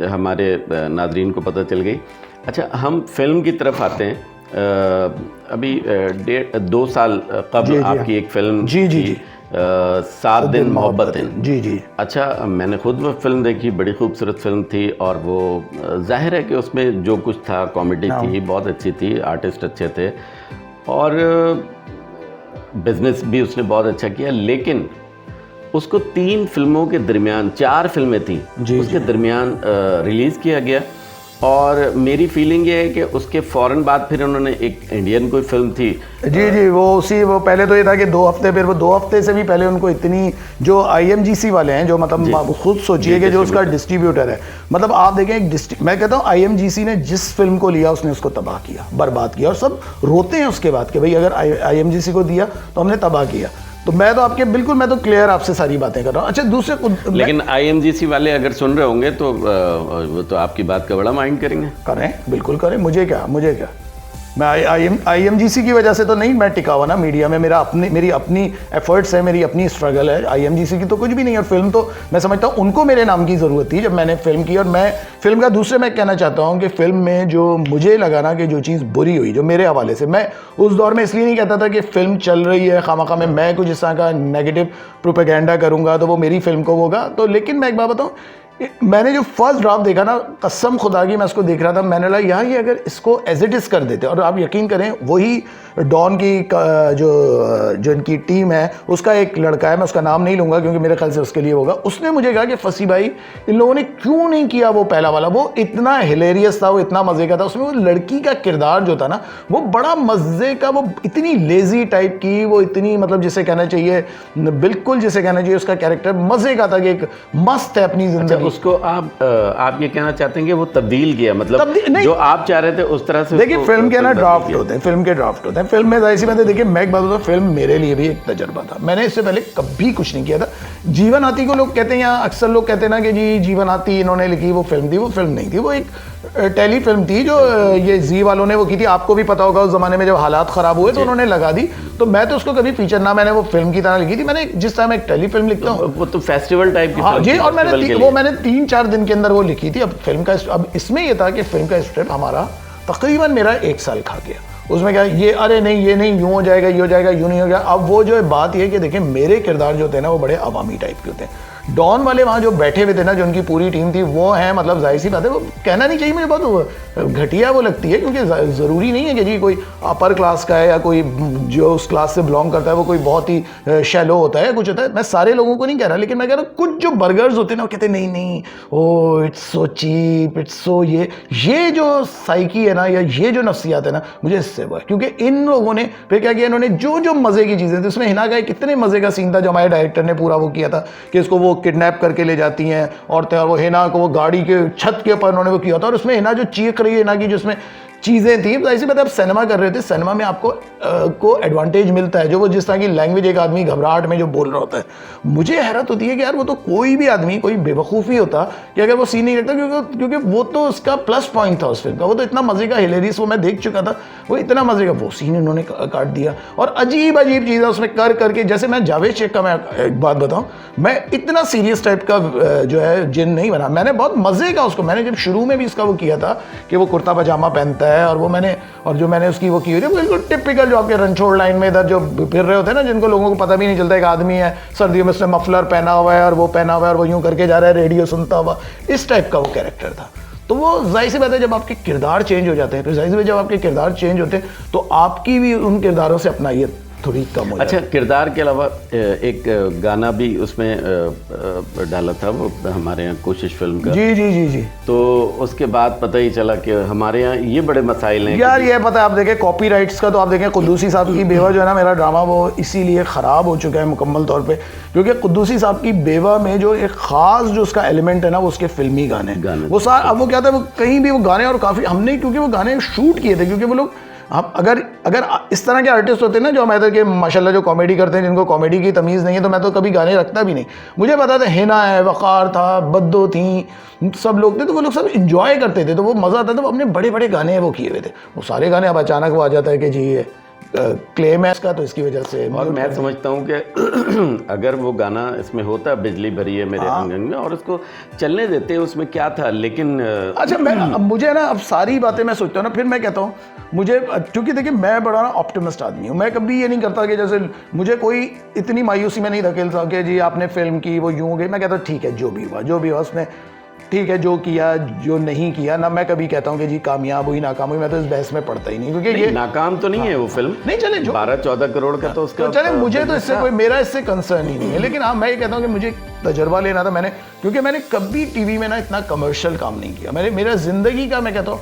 हमारे नाज़रीन को पता चल गई। अच्छा, हम फिल्म की तरफ आते हैं। अभी 2 साल कबल आपकी एक फिल्म थी 7 दिन मोहब्बतें। जी। अच्छा, मैंने खुद वो फिल्म देखी, बड़ी खूबसूरत फिल्म थी, और वो जाहिर है कि उसमें जो कुछ था कॉमेडी थी, बहुत अच्छी थी, आर्टिस्ट अच्छे थे, और बिजनेस भी उसने बहुत अच्छा किया। लेकिन उसको 3 फिल्मों के दरमियान, 4 फिल्में थी उसके दरमियान रिलीज़ किया गया, और मेरी फीलिंग ये है कि उसके फ़ौरन बाद फिर उन्होंने एक इंडियन कोई फिल्म थी जी वो पहले तो ये था कि 2 हफ्ते, फिर वो 2 हफ्ते से भी पहले उनको इतनी, जो IMGC वाले हैं, जो मतलब खुद सोचिए कि जो उसका डिस्ट्रीब्यूटर है, मतलब आप देखें मैं कहता हूँ IMGC ने जिस फिल्म को लिया उसने उसको तबाह किया, बर्बाद किया, और सब रोते हैं उसके बाद कि भाई अगर IMGC को दिया तो हमने तबाह किया। तो मैं तो क्लियर आपसे सारी बातें कर रहा हूँ। अच्छा, दूसरे लेकिन IMGC वाले अगर सुन रहे होंगे तो आपकी बात का बड़ा माइंड करेंगे। करें, बिल्कुल करें, मुझे क्या। मैं IMGC की वजह से तो नहीं मैं टिका हुआ ना मीडिया में, मेरी अपनी एफर्ट्स है, मेरी अपनी स्ट्रगल है। IMGC की तो कुछ भी नहीं। और फिल्म तो मैं समझता हूँ उनको मेरे नाम की ज़रूरत थी जब मैंने फिल्म की। और मैं फिल्म का दूसरे मैं कहना चाहता हूँ कि फिल्म में जो मुझे लगा ना कि जो चीज़ बुरी हुई, जो मेरे हवाले से, मैं उस दौर में इसलिए नहीं कहता था कि फिल्म चल रही है खामखा में मैं कुछ इस तरह का नेगेटिव प्रोपेगेंडा करूँगा तो वो मेरी फिल्म को होगा। तो लेकिन मैं एक बात बताऊँ, मैंने जो फर्स्ट ड्राफ्ट देखा ना, कसम खुदा की मैं उसको देख रहा था, मैंने लगा यार ये अगर इसको एज इट इज़ कर देते, और आप यकीन करें वही डॉन की जो इनकी टीम है उसका एक लड़का है, मैं उसका नाम नहीं लूँगा क्योंकि मेरे ख्याल से उसके लिए होगा, उसने मुझे कहा कि फसी भाई इन लोगों ने क्यों नहीं किया वो पहला वाला, वो इतना हिलेरियस था, वो इतना मज़े का था, उसमें वो लड़की का किरदार जो था ना वो बड़ा मज़े का, वो इतनी लेजी टाइप की, वो इतनी मतलब जिसे कहना चाहिए, बिल्कुल जिसे कहना चाहिए उसका कैरेक्टर मज़े का था कि एक मस्त है अपनी ज़िंदगी। उसको आप ये कहना चाहते हैं कि वो तब्दील किया, मतलब जो आप चाह रहे थे उस तरह से। देखिए फिल्म के ना ड्राफ्ट होते हैं, फिल्म के ड्राफ्ट होते हैं। फिल्म में ऐसी बात है, देखिए मैं एक बात बताऊं, फिल्म मेरे लिए भी एक तजर्बा था। मैंने इससे पहले कभी कुछ नहीं किया था। जीवन आती को लोग कहते हैं, या अक्सर लोग कहते हैं ना कि जी जीवन आती इन्होंने लिखी, वो फिल्म थी। वो फिल्म नहीं थी, वो एक टेली फिल्म थी जो ये जी वालों ने वो की थी। आपको भी पता होगा उस जमाने में जब हालात ख़राब हुए तो उन्होंने लगा दी। तो मैं तो उसको कभी फीचर ना, मैंने वो फिल्म की तरह लिखी थी। मैंने जिस तरह मैं एक टेली फिल्म लिखता हूँ वो तो फेस्टिवल टाइप की। हाँ जी, और मैंने 3-4 दिन के अंदर वो लिखी थी। अब इसमें ये था कि फिल्म का स्क्रिप्ट हमारा तकरीबन मेरा 1 साल खा गया। उसमें क्या ये अरे नहीं ये नहीं यूँ हो जाएगा, ये हो जाएगा, यूँ नहीं हो गया। अब वो जो बात ये कि देखिए मेरे किरदार जो होते हैं ना वो बड़े अवामी टाइप के होते हैं। डॉन वाले वहाँ जो बैठे हुए थे ना, जो उनकी पूरी टीम थी, वो हैं मतलब जाहिर सी बात है, वो कहना नहीं चाहिए मुझे, बहुत घटिया वो लगती है, क्योंकि ज़रूरी नहीं है कि जी कोई अपर क्लास का है या कोई जो उस क्लास से बिलोंग करता है वो कोई बहुत ही शैलो होता है, कुछ होता है। मैं सारे लोगों को नहीं कह रहा, लेकिन मैं कह रहा हूँ कुछ जो बर्गर्स होते हैं ना वो कहते हैं नहीं नहीं oh it's so cheap, it's so ये जो साइकी है ना, या ये जो नफ्सियात है ना, मुझे इससे वो है। क्योंकि इन लोगों ने फिर क्या किया, इन्होंने जो मज़े की चीज़ें थी उसमें, हिना का कितने मज़े का सीन था जो हमारे डायरेक्टर ने पूरा वो किया था कि इसको वो किडनैप करके ले जाती हैं औरतें, और वो हिना को वो गाड़ी के छत के ऊपर उन्होंने वो किया था, और उसमें हिना जो चीख रही है, हिना की जो उसमें चीज़ें थी, ऐसी बात है। आप सिनेमा कर रहे थे, सिनेमा में आपको को एडवांटेज मिलता है, जो वो जिस तरह की लैंग्वेज एक आदमी घबराहट में जो बोल रहा होता है। मुझे हैरत होती है कि यार वो तो कोई भी आदमी कोई बेवकूफ़ी होता कि अगर वो सीन नहीं रखता, क्योंकि वो तो उसका प्लस पॉइंट था उस फिल्म का। वो तो इतना मज़े का हिलेरियस, वो मैं देख चुका था, वो इतना मज़े का, वो सीन इन्होंने काट दिया। और अजीब अजीब चीज़ें उसमें करके, जैसे मैं जावेद शेख का मैं एक बात बताऊँ, मैं इतना सीरियस टाइप का जो है जिन नहीं बना, मैंने बहुत मज़े का उसको, मैंने जब शुरू में भी इसका वो किया था कि वो कुर्ता पजामा पहनता है, और वो जो मैंने उसकी वो की हुई थी बिल्कुल टिपिकल जो आपके रणछोड़ लाइन में इधर जो फिर रहे होते हैं ना, जिनको लोगों को पता भी नहीं चलता, एक आदमी है सर्दियों में उसने मफलर पहना हुआ है और वो पहना हुआ है और वो यूं करके जा रहा है रेडियो सुनता हुआ, इस टाइप का वो कैरेक्टर था। तो वो जाहिर सी बात है जब आपके किरदार चेंज हो जाते हैं, फिर जाहिर सी बात जब आपके किरदार चेंज होते हैं तो आपकी भी उन किरदारों से अपना ये थोड़ी कम हो अच्छा, किरदार के अलावा एक गाना भी उसमें डाला था वो हमारे यहाँ कोशिश फिल्म का। जी जी जी जी। तो उसके बाद पता ही चला कि हमारे यहाँ ये बड़े मसाइल हैं यार। ये पता है, आप देखें कॉपीराइट्स का, तो आप देखें कुद्दूसी साहब की बेवा जो है ना, मेरा ड्रामा वो इसीलिए ख़राब हो चुका है मुकम्मल तौर पे, क्योंकि कुद्दूसी साहब की बेवा में जो एक ख़ास जो उसका एलिमेंट है ना, वो उसके फिल्मी गाने वो सारे, अब वो क्या था, वो कहीं भी वो गाने, और काफ़ी हमने क्योंकि वो गाने शूट किए थे, क्योंकि वो लोग आप अगर इस तरह के आर्टिस्ट होते हैं ना जो हमारे के माशाल्लाह जो कॉमेडी करते हैं, जिनको कॉमेडी की तमीज़ नहीं है, तो मैं तो कभी गाने रखता भी नहीं। मुझे पता था हिना है, वक़ार था, बद्दो थी, सब लोग थे, तो वो लोग सब इंजॉय करते थे, तो वो मज़ा आता था। वो अपने बड़े बड़े गाने वो किए हुए थे, वो सारे गाने अब अचानक वो आ जाता है कि जी ये क्लेम है इसका, तो इसकी वजह से। और मैं समझता हूँ कि अगर वो गाना इसमें होता, बिजली भरी है मेरे अंग अंग में, और उसको चलने देते, उसमें क्या था, लेकिन अच्छा मुझे ना अब सारी बातें मैं सोचता हूँ ना, फिर मैं कहता हूँ मुझे, क्योंकि देखिए मैं बड़ा ना ऑप्टिमिस्ट आदमी हूँ, मैं कभी ये नहीं करता कि जैसे मुझे कोई इतनी मायूसी में नहीं धकेलता कि जी आपने फिल्म की वो यूँ हो गई। मैं कहता हूँ ठीक है, जो भी हुआ उसमें ठीक है, जो किया जो नहीं किया ना, मैं कभी कहता हूँ कि जी कामयाब हुई नाकाम हुई, मैं तो इस बहस में पड़ता ही नहीं, क्योंकि ये नाकाम तो नहीं है वो फिल्म, नहीं चले जो 12-14 करोड़ का तो उसका, तो चले मुझे तो इससे कोई मेरा इससे कंसर्न ही नहीं है। लेकिन हाँ मैं ये कहता हूँ कि मुझे तजर्बा लेना था मैंने, क्योंकि मैंने कभी टीवी में ना इतना कमर्शियल काम नहीं किया। मेरा ज़िंदगी का मैं कहता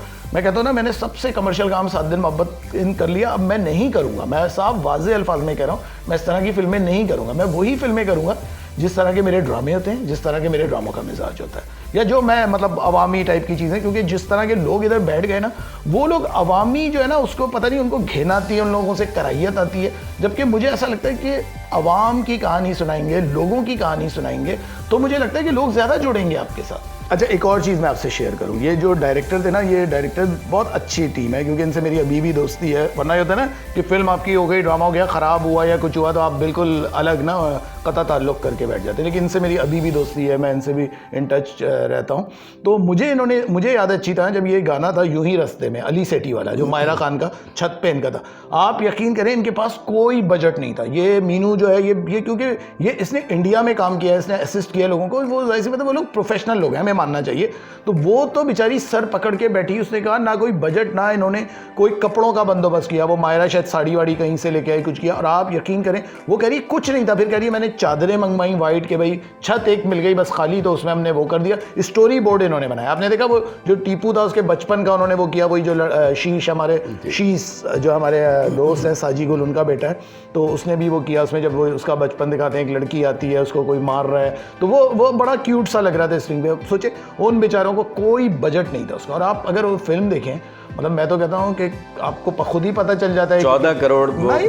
हूँ ना, मैंने सबसे कमर्शियल काम 7 दिन मोहब्बत इन कर लिया। अब मैं नहीं करूँगा, मैं साफ वाज़े अल्फाज में कह रहा हूँ, मैं इस तरह की फिल्में नहीं करूँगा। मैं वही फिल्में करूँगा जिस तरह के मेरे ड्रामे होते हैं, जिस तरह के मेरे ड्रामों का मिजाज होता है, या जो मैं मतलब अवामी टाइप की चीज़ें। क्योंकि जिस तरह के लोग इधर बैठ गए ना, वो लोग अवामी जो है ना, उसको पता नहीं, उनको घिन आती है, उन लोगों से कराहियत आती है। जबकि मुझे ऐसा लगता है कि अवाम की कहानी सुनाएंगे, लोगों की कहानी सुनाएंगे, तो मुझे लगता है कि लोग ज़्यादा जुड़ेंगे आपके साथ। अच्छा, एक और चीज़ मैं आपसे शेयर करूँ, ये जो डायरेक्टर थे ना, ये डायरेक्टर बहुत अच्छी टीम है, क्योंकि इनसे मेरी अभी भी दोस्ती है। वरना ये होता है ना कि फिल्म आपकी हो गई, ड्रामा हो गया, ख़राब हुआ या कुछ हुआ तो आप बिल्कुल अलग ना कता ताल्लुक़ करके बैठ जाते हैं, लेकिन इनसे मेरी अभी भी दोस्ती है, मैं इनसे भी इन टच रहता हूँ। तो मुझे याद अच्छी था जब ये गाना था यूं ही रास्ते में, अली सेठी वाला, जो मायरा खान का छत पे इनका था। आप यकीन करें, इनके पास कोई बजट नहीं था। ये मीनू जो है, ये क्योंकि ये इसने इंडिया में काम किया है, इसने असिस्ट किया लोगों को, वो जाहिर सी बात है वो लोग प्रोफेशनल लोग हैं, हमें मानना चाहिए। तो वो तो बेचारी सर पकड़ के बैठी, उसने कहा ना कोई बजट, ना इन्होंने कोई कपड़ों का बंदोबस्त किया। वो मायरा शायद साड़ी वाड़ी कहीं से लेके आई, कुछ किया, और आप यकीन करें वो कह रही कुछ नहीं था। फिर कह रही मैंने चादरें मंगवाई वाइट के, भाई छत एक मिल गई बस खाली, तो उसमें हमने वो कर दिया। स्टोरी बोर्ड इन्होंने बनाया, आपने देखा वो जो टीपू था उसके बचपन का उन्होंने वो किया, वही जो शीश जो हमारे दोस्त है साजी गुल, उनका बेटा है, तो उसने भी वो किया। उसमें जब वो उसका बचपन दिखाते हैं, एक लड़की आती है, उसको कोई मार रहा है, तो वो बड़ा क्यूट सा लग रहा था स्क्रीन पे। सोचे उन बेचारों को कोई बजट नहीं था उसका। और आप अगर वो फिल्म देखें, मतलब मैं तो कहता हूँ कि आपको खुद ही पता चल जाता है 14 करोड़ नहीं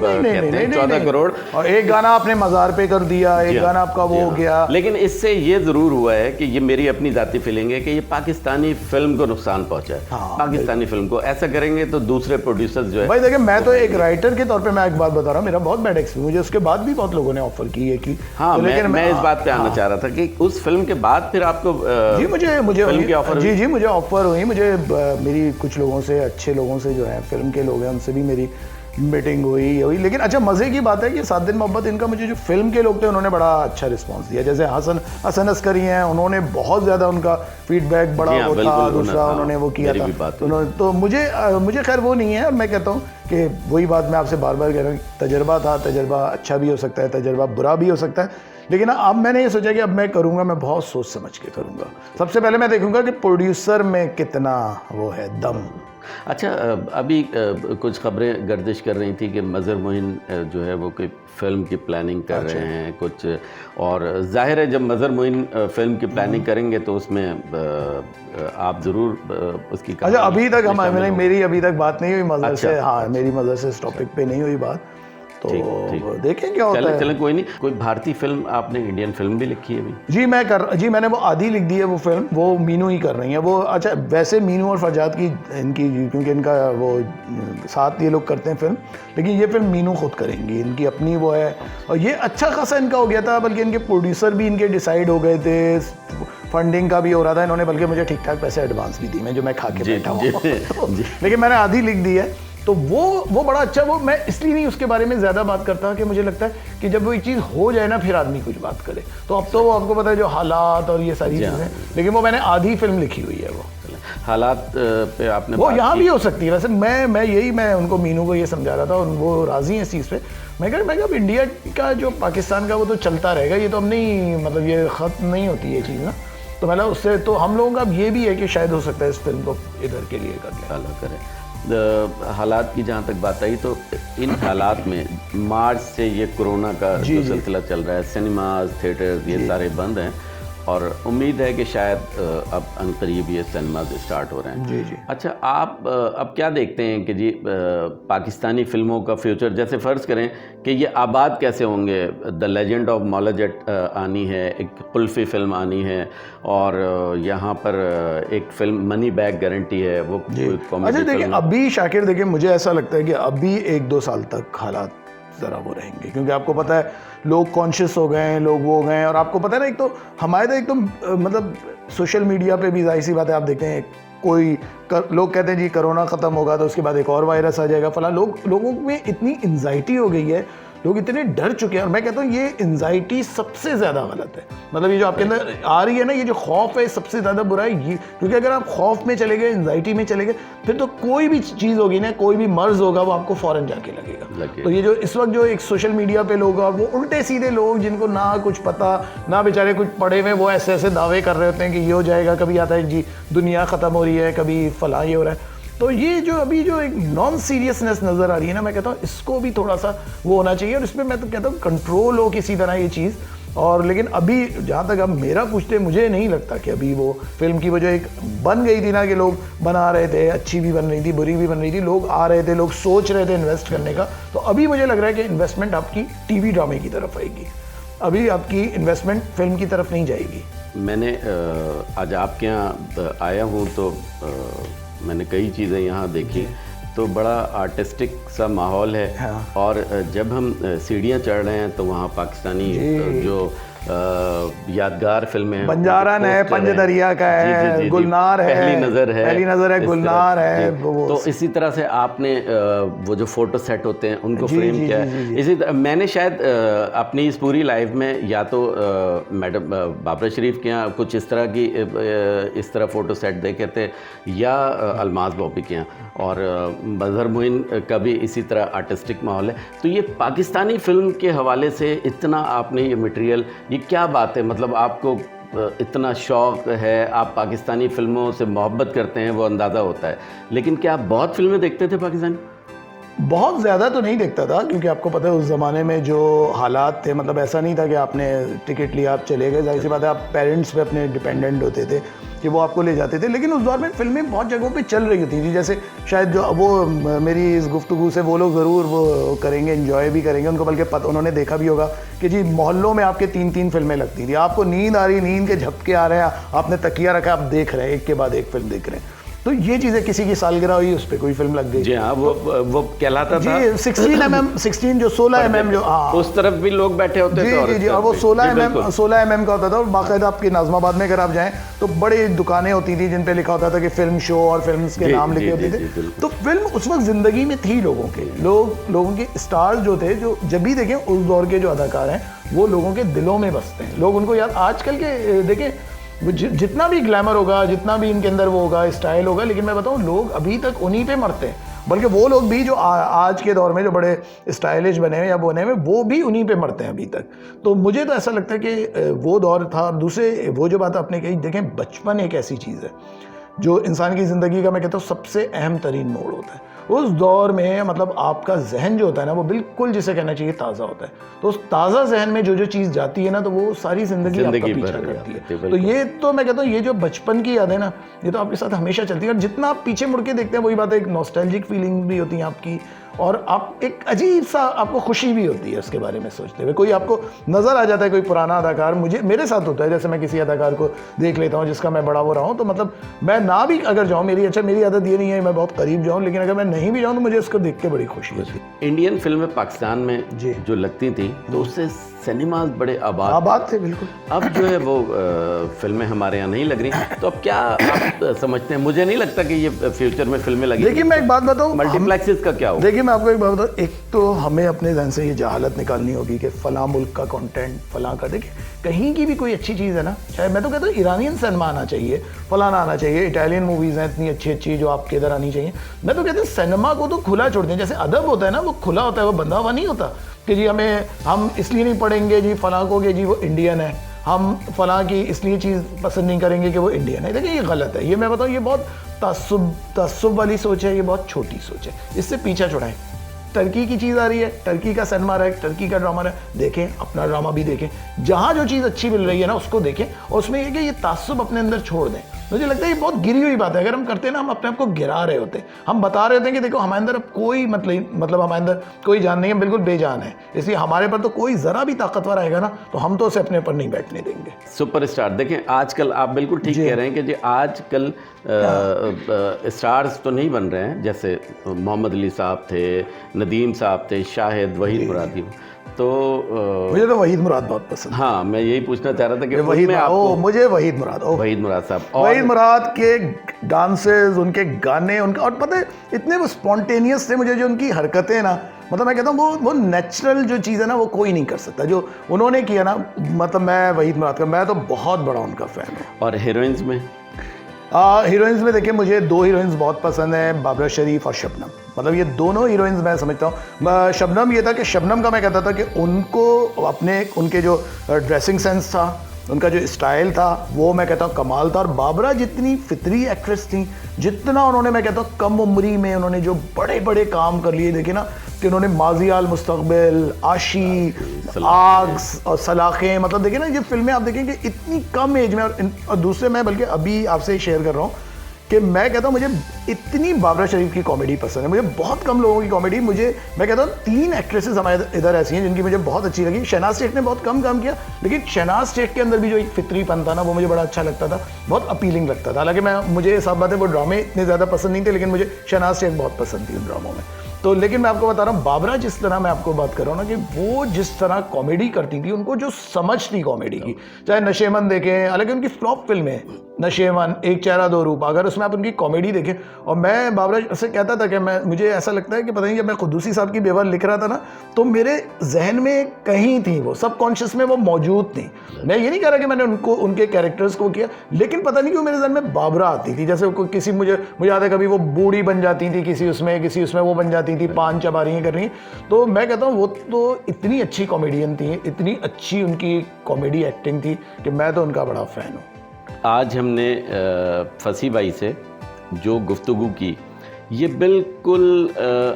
14 करोड़, और एक गाना आपने मज़ार पे कर दिया, एक गाना आपका वो हो गया। लेकिन इससे ये ज़रूर हुआ है कि ये मेरी अपनी ज़ाती फीलिंग है कि ये पाकिस्तानी फिल्म को नुकसान पहुंचा है। हाँ, पाकिस्तानी फिल्म को ऐसा करेंगे तो दूसरे प्रोड्यूसर्स जो है, भाई देखिए, मैं तो एक राइटर के तौर पे मैं एक बात बता रहा हूँ, मेरा बहुत बैड एक्सपीरियंस, मुझे उसके बाद भी बहुत लोगों ने ऑफर की है कि हाँ, तो लेकिन मैं इस बात पे आना चाह रहा था कि उस फिल्म के बाद फिर आपको जी मुझे फिल्म की ऑफर जी मुझे ऑफर हुई। मुझे मेरी कुछ लोगों से, अच्छे लोगों से जो है फिल्म के लोग हैं, उनसे भी मेरी मीटिंग हुई। लेकिन अच्छा, मज़े की बात है कि 7 दिन मोहब्बत, इनका मुझे जो फिल्म के लोग थे उन्होंने बड़ा अच्छा रिस्पांस दिया। जैसे हसन अस्करी हैं, उन्होंने बहुत ज़्यादा उनका फीडबैक बड़ा वो था। दूसरा उन्होंने वो किया था, तो मुझे खैर वो नहीं है। और मैं कहता हूँ कि वही बात मैं आपसे बार बार कह रहा हूँ, तजर्बा था, तजर्बा अच्छा भी हो सकता है, तजर्बा बुरा भी हो सकता है, लेकिन अब मैंने ये सोचा कि अब मैं करूँगा, मैं बहुत सोच समझ के करूँगा। सबसे पहले मैं देखूँगा कि प्रोड्यूसर में कितना वो है दम। अच्छा, अभी कुछ खबरें गर्दिश कर रही थी कि मज़हर मोइन जो है वो कोई फ़िल्म की प्लानिंग कर रहे हैं कुछ, और जाहिर है जब मज़हर मोइन फ़िल्म की प्लानिंग करेंगे तो उसमें आप ज़रूर उसकी। अच्छा, अभी तक मेरी अभी तक बात नहीं हुई मज़हर से। हाँ, मेरी मज़हर से इस टॉपिक पे नहीं हुई बात, तो देखें क्या होता है। चलें कोई नहीं। कोई भारतीय फिल्म आपने इंडियन फिल्म भी लिखी है अभी? जी मैंने वो आधी लिख दी है वो फिल्म, वो मीनू ही कर रही है वो। अच्छा, वैसे मीनू और फरजाद की इनकी, क्योंकि इनका वो साथ ये लोग करते हैं फिल्म, लेकिन ये फिल्म मीनू खुद करेंगी, इनकी अपनी वो है। और ये अच्छा खासा इनका हो गया था, बल्कि इनके प्रोड्यूसर भी इनके डिसाइड हो गए थे, फंडिंग का भी हो रहा था। इन्होंने बल्कि मुझे ठीक ठाक पैसे एडवांस भी दी, मैं जो मैं खा के बैठा हूँ लेकिन मैंने आधी लिख दी है। तो वो बड़ा अच्छा, वो मैं इसलिए नहीं उसके बारे में ज़्यादा बात करता कि मुझे लगता है कि जब वो एक चीज़ हो जाए ना फिर आदमी कुछ बात करे। तो अब तो वो आपको पता है जो हालात और ये सारी चीज़ें, लेकिन वो मैंने आधी फिल्म लिखी हुई है। वो हालात पे आपने वो यहाँ भी हो सकती है। वैसे मैं उनको, मीनू को ये समझा रहा था और वो राज़ी हैं इस चीज़ पे। मैं कहा अब इंडिया का जो पाकिस्तान का वो तो चलता रहेगा, ये तो अब नहीं, मतलब ये ख़त्म नहीं होती ये चीज़ ना। तो मतलब उससे तो हम लोगों का अब ये भी है कि शायद हो सकता है इस फिल्म को इधर के लिए करें। हालात की जहाँ तक बात आई, तो इन हालात में मार्च से ये कोरोना का जो सिलसिला चल रहा है, सिनेमाज, थिएटर्स ये सारे बंद हैं, और उम्मीद है कि शायद अब अनकरीब ये सिनेमाज स्टार्ट हो रहे हैं। जी। अच्छा, आप अब क्या देखते हैं कि जी पाकिस्तानी फ़िल्मों का फ्यूचर, जैसे फ़र्ज़ करें कि ये आबाद कैसे होंगे? The legend of Maula Jatt आनी है, एक कुल्फ़ी फ़िल्म आनी है, और यहाँ पर एक फ़िल्म मनी बैक गारंटी है, वो कॉमेडी। अच्छा देखिए, अभी शाकिर देखिए, मुझे ऐसा लगता है कि अभी 1-2 साल तक हालात ज़रा वो रहेंगे, क्योंकि आपको पता है लोग कॉन्शियस हो गए हैं, लोग वो हो गए हैं। और आपको पता है ना, एक तो हमारे तो एक तो मतलब सोशल मीडिया पे भी जाहिर सी बात है, आप देखते हैं लोग कहते हैं जी कोरोना ख़त्म होगा तो उसके बाद एक और वायरस आ जाएगा फला। लोगों में इतनी एंजाइटी हो गई है, लोग इतने डर चुके हैं। और मैं कहता हूँ ये एंजाइटी सबसे ज़्यादा गलत है। मतलब ये जो आपके अंदर आ रही है ना, ये जो खौफ है, सबसे ज़्यादा बुरा है ये। क्योंकि अगर आप खौफ में चले गए, एंजाइटी में चले गए, फिर तो कोई भी चीज़ होगी ना, कोई भी मर्ज होगा, वो आपको फ़ौरन जाके लगेगा। तो ये जो इस वक्त जो एक सोशल मीडिया पे लोग, वो उल्टे सीधे लोग जिनको ना कुछ पता, ना बेचारे कुछ पढ़े हुए, वो ऐसे ऐसे दावे कर रहे होते हैं कि ये हो जाएगा, कभी आता है जी दुनिया ख़त्म हो रही है, कभी फला ये हो रहा है। तो ये जो अभी जो एक नॉन सीरियसनेस नज़र आ रही है ना, मैं कहता हूँ इसको भी थोड़ा सा वो होना चाहिए, और इसमें मैं तो कहता हूँ कंट्रोल हो किसी तरह ये चीज़। और लेकिन अभी जहाँ तक अब मेरा पूछते, मुझे नहीं लगता कि अभी वो फिल्म की वो जो एक बन गई थी ना, कि लोग बना रहे थे, अच्छी भी बन रही थी, बुरी भी बन रही थी, लोग आ रहे थे, लोग सोच रहे थे इन्वेस्ट करने का, तो अभी मुझे लग रहा है कि इन्वेस्टमेंट आपकी टीवी ड्रामे की तरफ आएगी। अभी आपकी इन्वेस्टमेंट फिल्म की तरफ नहीं जाएगी। मैंने आज आपके यहाँ आया हूँ तो मैंने कई चीज़ें यहाँ देखी, तो बड़ा आर्टिस्टिक सा माहौल है। हाँ। और जब हम सीढ़ियाँ चढ़ रहे हैं तो वहाँ पाकिस्तानी जो यादगार फिल्में हैं, बंजारन है, पंजदरिया का है, गुलनार है, पहली नज़र है, गुलनार है। तो इसी तरह से आपने वो जो फोटो सेट होते हैं उनको फ्रेम किया है। इसी तरह मैंने शायद अपनी इस पूरी लाइफ में या तो मैडम बाबरा शरीफ के यहाँ कुछ इस तरह फ़ोटो सेट देखे थे, या अलमाज बॉबी के यहाँ, और मजहर मोइन का भी इसी तरह आर्टिस्टिक माहौल है। तो ये पाकिस्तानी फिल्म के हवाले से इतना आपने ये मटेरियल, ये क्या बात है? मतलब आपको इतना शौक़ है, आप पाकिस्तानी फ़िल्मों से मोहब्बत करते हैं, वो अंदाज़ा होता है, लेकिन क्या आप बहुत फिल्में देखते थे पाकिस्तानी? बहुत ज़्यादा तो नहीं देखता था, क्योंकि आपको पता है उस ज़माने में जो हालात थे, मतलब ऐसा नहीं था कि आपने टिकट लिया आप चले गए, जाहिर सी बात है आप पेरेंट्स पे अपने डिपेंडेंट होते थे कि वो आपको ले जाते थे। लेकिन उस दौर में फ़िल्में बहुत जगहों पे चल रही होती थी, जैसे शायद जो वो मेरी इस गुफ्तगू से वो लोग ज़रूर वो करेंगे, एंजॉय भी करेंगे, उनको बल्कि उन्होंने देखा भी होगा कि जी मोहल्लों में आपके 3-3 फिल्में लगती थी, आपको नींद आ रही, नींद के झपके आ रहे हैं, आपने तकिया रखा, आप देख रहे हैं, एक के बाद एक फिल्म देख रहे हैं। तो ये चीज़ें, किसी की सालगिरह हुई उस पर कोई फिल्म लग गई। जी हाँ, वो कहलाता था 16 जो 16 mm जो, हाँ उस तरफ भी लोग बैठे होते थे। जी, और वो 16 mm का होता था। और बाकायदा आपकी नाज़माबाद में अगर आप जाएं तो बड़ी दुकानें होती थी जिन पे लिखा होता था कि फिल्म शो, और फिल्म्स के नाम लिखे होते थे। तो फिल्म उस वक्त ज़िंदगी में थी लोगों के, लोगों के स्टार्स जो थे, जो जब भी देखें उस दौर के जो अदाकार हैं वो लोगों के दिलों में बसते हैं, लोग उनको याद। आजकल के देखें जितना भी ग्लैमर होगा, जितना भी इनके अंदर वो होगा, स्टाइल होगा, लेकिन मैं बताऊं लोग अभी तक उन्हीं पे मरते हैं। बल्कि वो लोग भी जो आज के दौर में जो बड़े स्टाइलिश बने हुए या बने हुए, वो भी उन्हीं पे मरते हैं अभी तक। तो मुझे तो ऐसा लगता है कि वो दौर था। दूसरे वो जो बात आपने कही, देखें बचपन एक ऐसी चीज़ है जो इंसान की ज़िंदगी का, मैं कहता हूँ, सबसे अहम तरीन मोड़ होता है। उस दौर में मतलब आपका जहन जो होता है ना, वो बिल्कुल जिसे कहना चाहिए ताज़ा होता है। तो उस ताज़ा जहन में जो चीज़ जाती है ना, तो वो सारी ज़िंदगी आपका पीछा करती है। तो ये तो मैं कहता हूँ, ये जो बचपन की याद है ना, ये तो आपके साथ हमेशा चलती है। और जितना आप पीछे मुड़ के देखते हैं, वही बात है, एक नॉस्टैल्जिक फीलिंग भी होती है आपकी, और आप एक अजीब सा आपको खुशी भी होती है उसके बारे में सोचते हुए। कोई आपको नज़र आ जाता है, कोई पुराना अदाकार, मेरे साथ होता है, जैसे मैं किसी अदाकार को देख लेता हूँ जिसका मैं बड़ा वो रहा हूँ, तो मतलब मैं ना भी अगर जाऊँ, मेरी आदत ये नहीं है मैं बहुत करीब जाऊँ, लेकिन अगर मैं नहीं भी जाऊँ तो मुझे उसको देख के बड़ी खुशी होती है। इंडियन फिल्में पाकिस्तान में जो लगती थी, तो उससे सिनेमाज बड़े आबाद थे, बिल्कुल। अब जो है वो फिल्में हमारे यहाँ नहीं लग रही, तो अब क्या आप समझते हैं? मुझे नहीं लगता कि ये फ्यूचर में फिल्में लगेंगी। देखिए मैं एक बात बताऊँ, मल्टीप्लेक्सेस का क्या होगा? देखिए मैं आपको एक बात बताऊँ, एक तो हमें अपने जहन से ये जहालत निकालनी होगी कि फ़लाँ मुल्क का कंटेंट फ़लाँ का। देखिए कहीं की भी कोई अच्छी चीज़ है ना, चाहे मैं तो कहता हूँ ईरानियन सिनेमा आना चाहिए, फ़लाना आना चाहिए, इटालियन मूवीज़ हैं इतनी अच्छी अच्छी जो आपके इधर आनी चाहिए। मैं तो कहता हूँ सिनेमा को तो खुला छोड़ दें। जैसे अदब होता है ना, वो खुला होता है, वो बंधा हुआ नहीं होता कि जी हम इसलिए नहीं पढ़ेंगे जी फ़लाँ को कि जी वो इंडियन है, हम फ़लाँ की इसलिए चीज़ पसंद नहीं करेंगे कि वो इंडियन है। देखिए ये गलत है। ये मैं बताऊँ, ये बहुत तअस्सुब वाली सोच है, ये बहुत छोटी सोच है। इससे पीछा छुड़ाएं। टर्की की चीज़ आ रही है, टर्की का सिनेमा रहा है, टर्की का ड्रामा रहा है, देखें, अपना ड्रामा भी देखें। जहाँ जो चीज़ अच्छी मिल रही है ना, उसको देखें, और उसमें ये कि ये तासुब अपने अंदर छोड़ दें। मुझे लगता है ये बहुत गिरी हुई बात है। अगर हम करते हैं ना, हम अपने आप को गिरा रहे होते हैं। हम बता रहे होते हैं कि देखो हमारे अंदर अब कोई मतलब हमारे अंदर कोई जान नहीं है, बिल्कुल बेजान है, इसलिए हमारे पर तो कोई ज़रा भी ताकतवर आएगा ना, तो हम तो उसे अपने पर नहीं बैठने देंगे। सुपरस्टार देखें आजकल, आप बिल्कुल ठीक कह रहे हैं कि जी आजकल स्टार्स तो नहीं बन रहे हैं। जैसे मोहम्मद अली साहब थे, नदीम साहब थे, शाहिद, वहीद मुरादी। तो मुझे तो वहीद मुराद बहुत पसंद। हाँ, मैं यही पूछना चाह रहा था कि मुझे वहीद मुराद साहब, वहीद मुराद के डांसेस, उनके गाने, उनका, और पता है इतने वो स्पॉन्टेनियस थे। मुझे जो उनकी हरकतें ना, मतलब मैं कहता हूँ वो नेचुरल जो चीज़ है ना, वो कोई नहीं कर सकता जो उन्होंने किया ना। मतलब मैं वहीद मुराद का, मैं तो बहुत बड़ा उनका फ़ैन हूँ। और हीरोइंस में हीरोइंस में देखिए मुझे 2 हीरोइंस बहुत पसंद हैं, बाबरा शरीफ और शबनम। मतलब ये दोनों हीरोइंस मैं समझता हूँ। शबनम ये था कि शबनम का मैं कहता था कि उनको उनके जो ड्रेसिंग सेंस था, उनका जो स्टाइल था, वो मैं कहता हूँ कमाल था। और बाबरा जितनी फितरी एक्ट्रेस थी, जितना उन्होंने मैं कहता हूँ कम उम्री में उन्होंने जो बड़े बड़े काम कर लिए, देखिए ना कि उन्होंने माज़ी आल मुस्तक़बिल, आशी, आग और सलाखें, मतलब देखिए ना ये फिल्में आप देखें कि इतनी कम एज में। और दूसरे मैं बल्कि अभी आपसे शेयर कर रहा हूँ कि मैं कहता हूँ मुझे इतनी बाबरा शरीफ की कॉमेडी पसंद है, मुझे बहुत कम लोगों की कॉमेडी, मुझे मैं कहता हूँ 3 एक्ट्रेसेस हमारे इधर ऐसी हैं जिनकी मुझे बहुत अच्छी लगी। शहनाज शेख ने बहुत कम काम किया, लेकिन शहनाज शेख के अंदर भी जो एक फितरीपन था ना, वो मुझे बड़ा अच्छा लगता था, बहुत अपीलिंग लगता था। हालांकि मुझे सब बात है वो ड्रामे इतने ज़्यादा पसंद नहीं थे, लेकिन मुझे शहनाज शेख बहुत पसंद थी उन ड्रामों में। तो लेकिन मैं आपको बता रहा हूँ, बाबरा जिस तरह मैं आपको बात कर रहा हूँ ना, कि वो जिस तरह कॉमेडी करती थी, उनको जो समझ थी कॉमेडी की, चाहे नशेमन देखें, हालांकि उनकी फ्लॉप फिल्म है नशेमन, एक चेहरा दो रूप, अगर उसमें आप उनकी कॉमेडी देखें। और मैं बाबरा से कहता था कि मुझे ऐसा लगता है कि पता नहीं, जब मैं कुद्दूसी साहब की बेवर लिख रहा था ना, तो मेरे जहन में कहीं थी वो, सबकॉन्शियस में वो मौजूद थी। मैं ये नहीं कह रहा कि मैंने उनके कैरेक्टर्स को किया, लेकिन पता नहीं क्यों मेरे जहन में बाबरा आती थी। जैसे किसी मुझे याद है, कभी वो बूढ़ी बन जाती थी किसी उसमें वो बन जाती थी, पान चबा रही कर रही। तो मैं कहता हूँ वो तो इतनी अच्छी कॉमेडियन थी, इतनी अच्छी उनकी कॉमेडी एक्टिंग थी कि मैं तो उनका बड़ा फ़ैन हूँ। आज हमने फसी भाई से जो गुफ्तगू की, ये बिल्कुल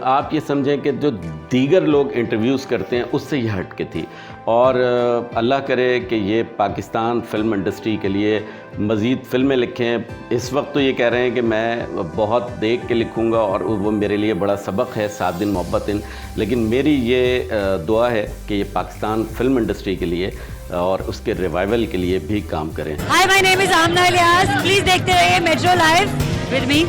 आप ये समझें कि जो दीगर लोग इंटरव्यूज़ करते हैं उससे ये हट के थी। और अल्लाह करे कि ये पाकिस्तान फिल्म इंडस्ट्री के लिए मज़ीद फ़िल्में लिखें। इस वक्त तो ये कह रहे हैं कि मैं बहुत देख के लिखूँगा और वो मेरे लिए बड़ा सबक है, 7 दिन मोहब्बतिन। लेकिन मेरी ये दुआ है कि ये पाकिस्तान फिल्म इंडस्ट्री के लिए और उसके रिवाइवल के लिए भी काम करें। Hi, my name is Amna Ilyas. Please देखते रहिए मेट्रो लाइव विद मी।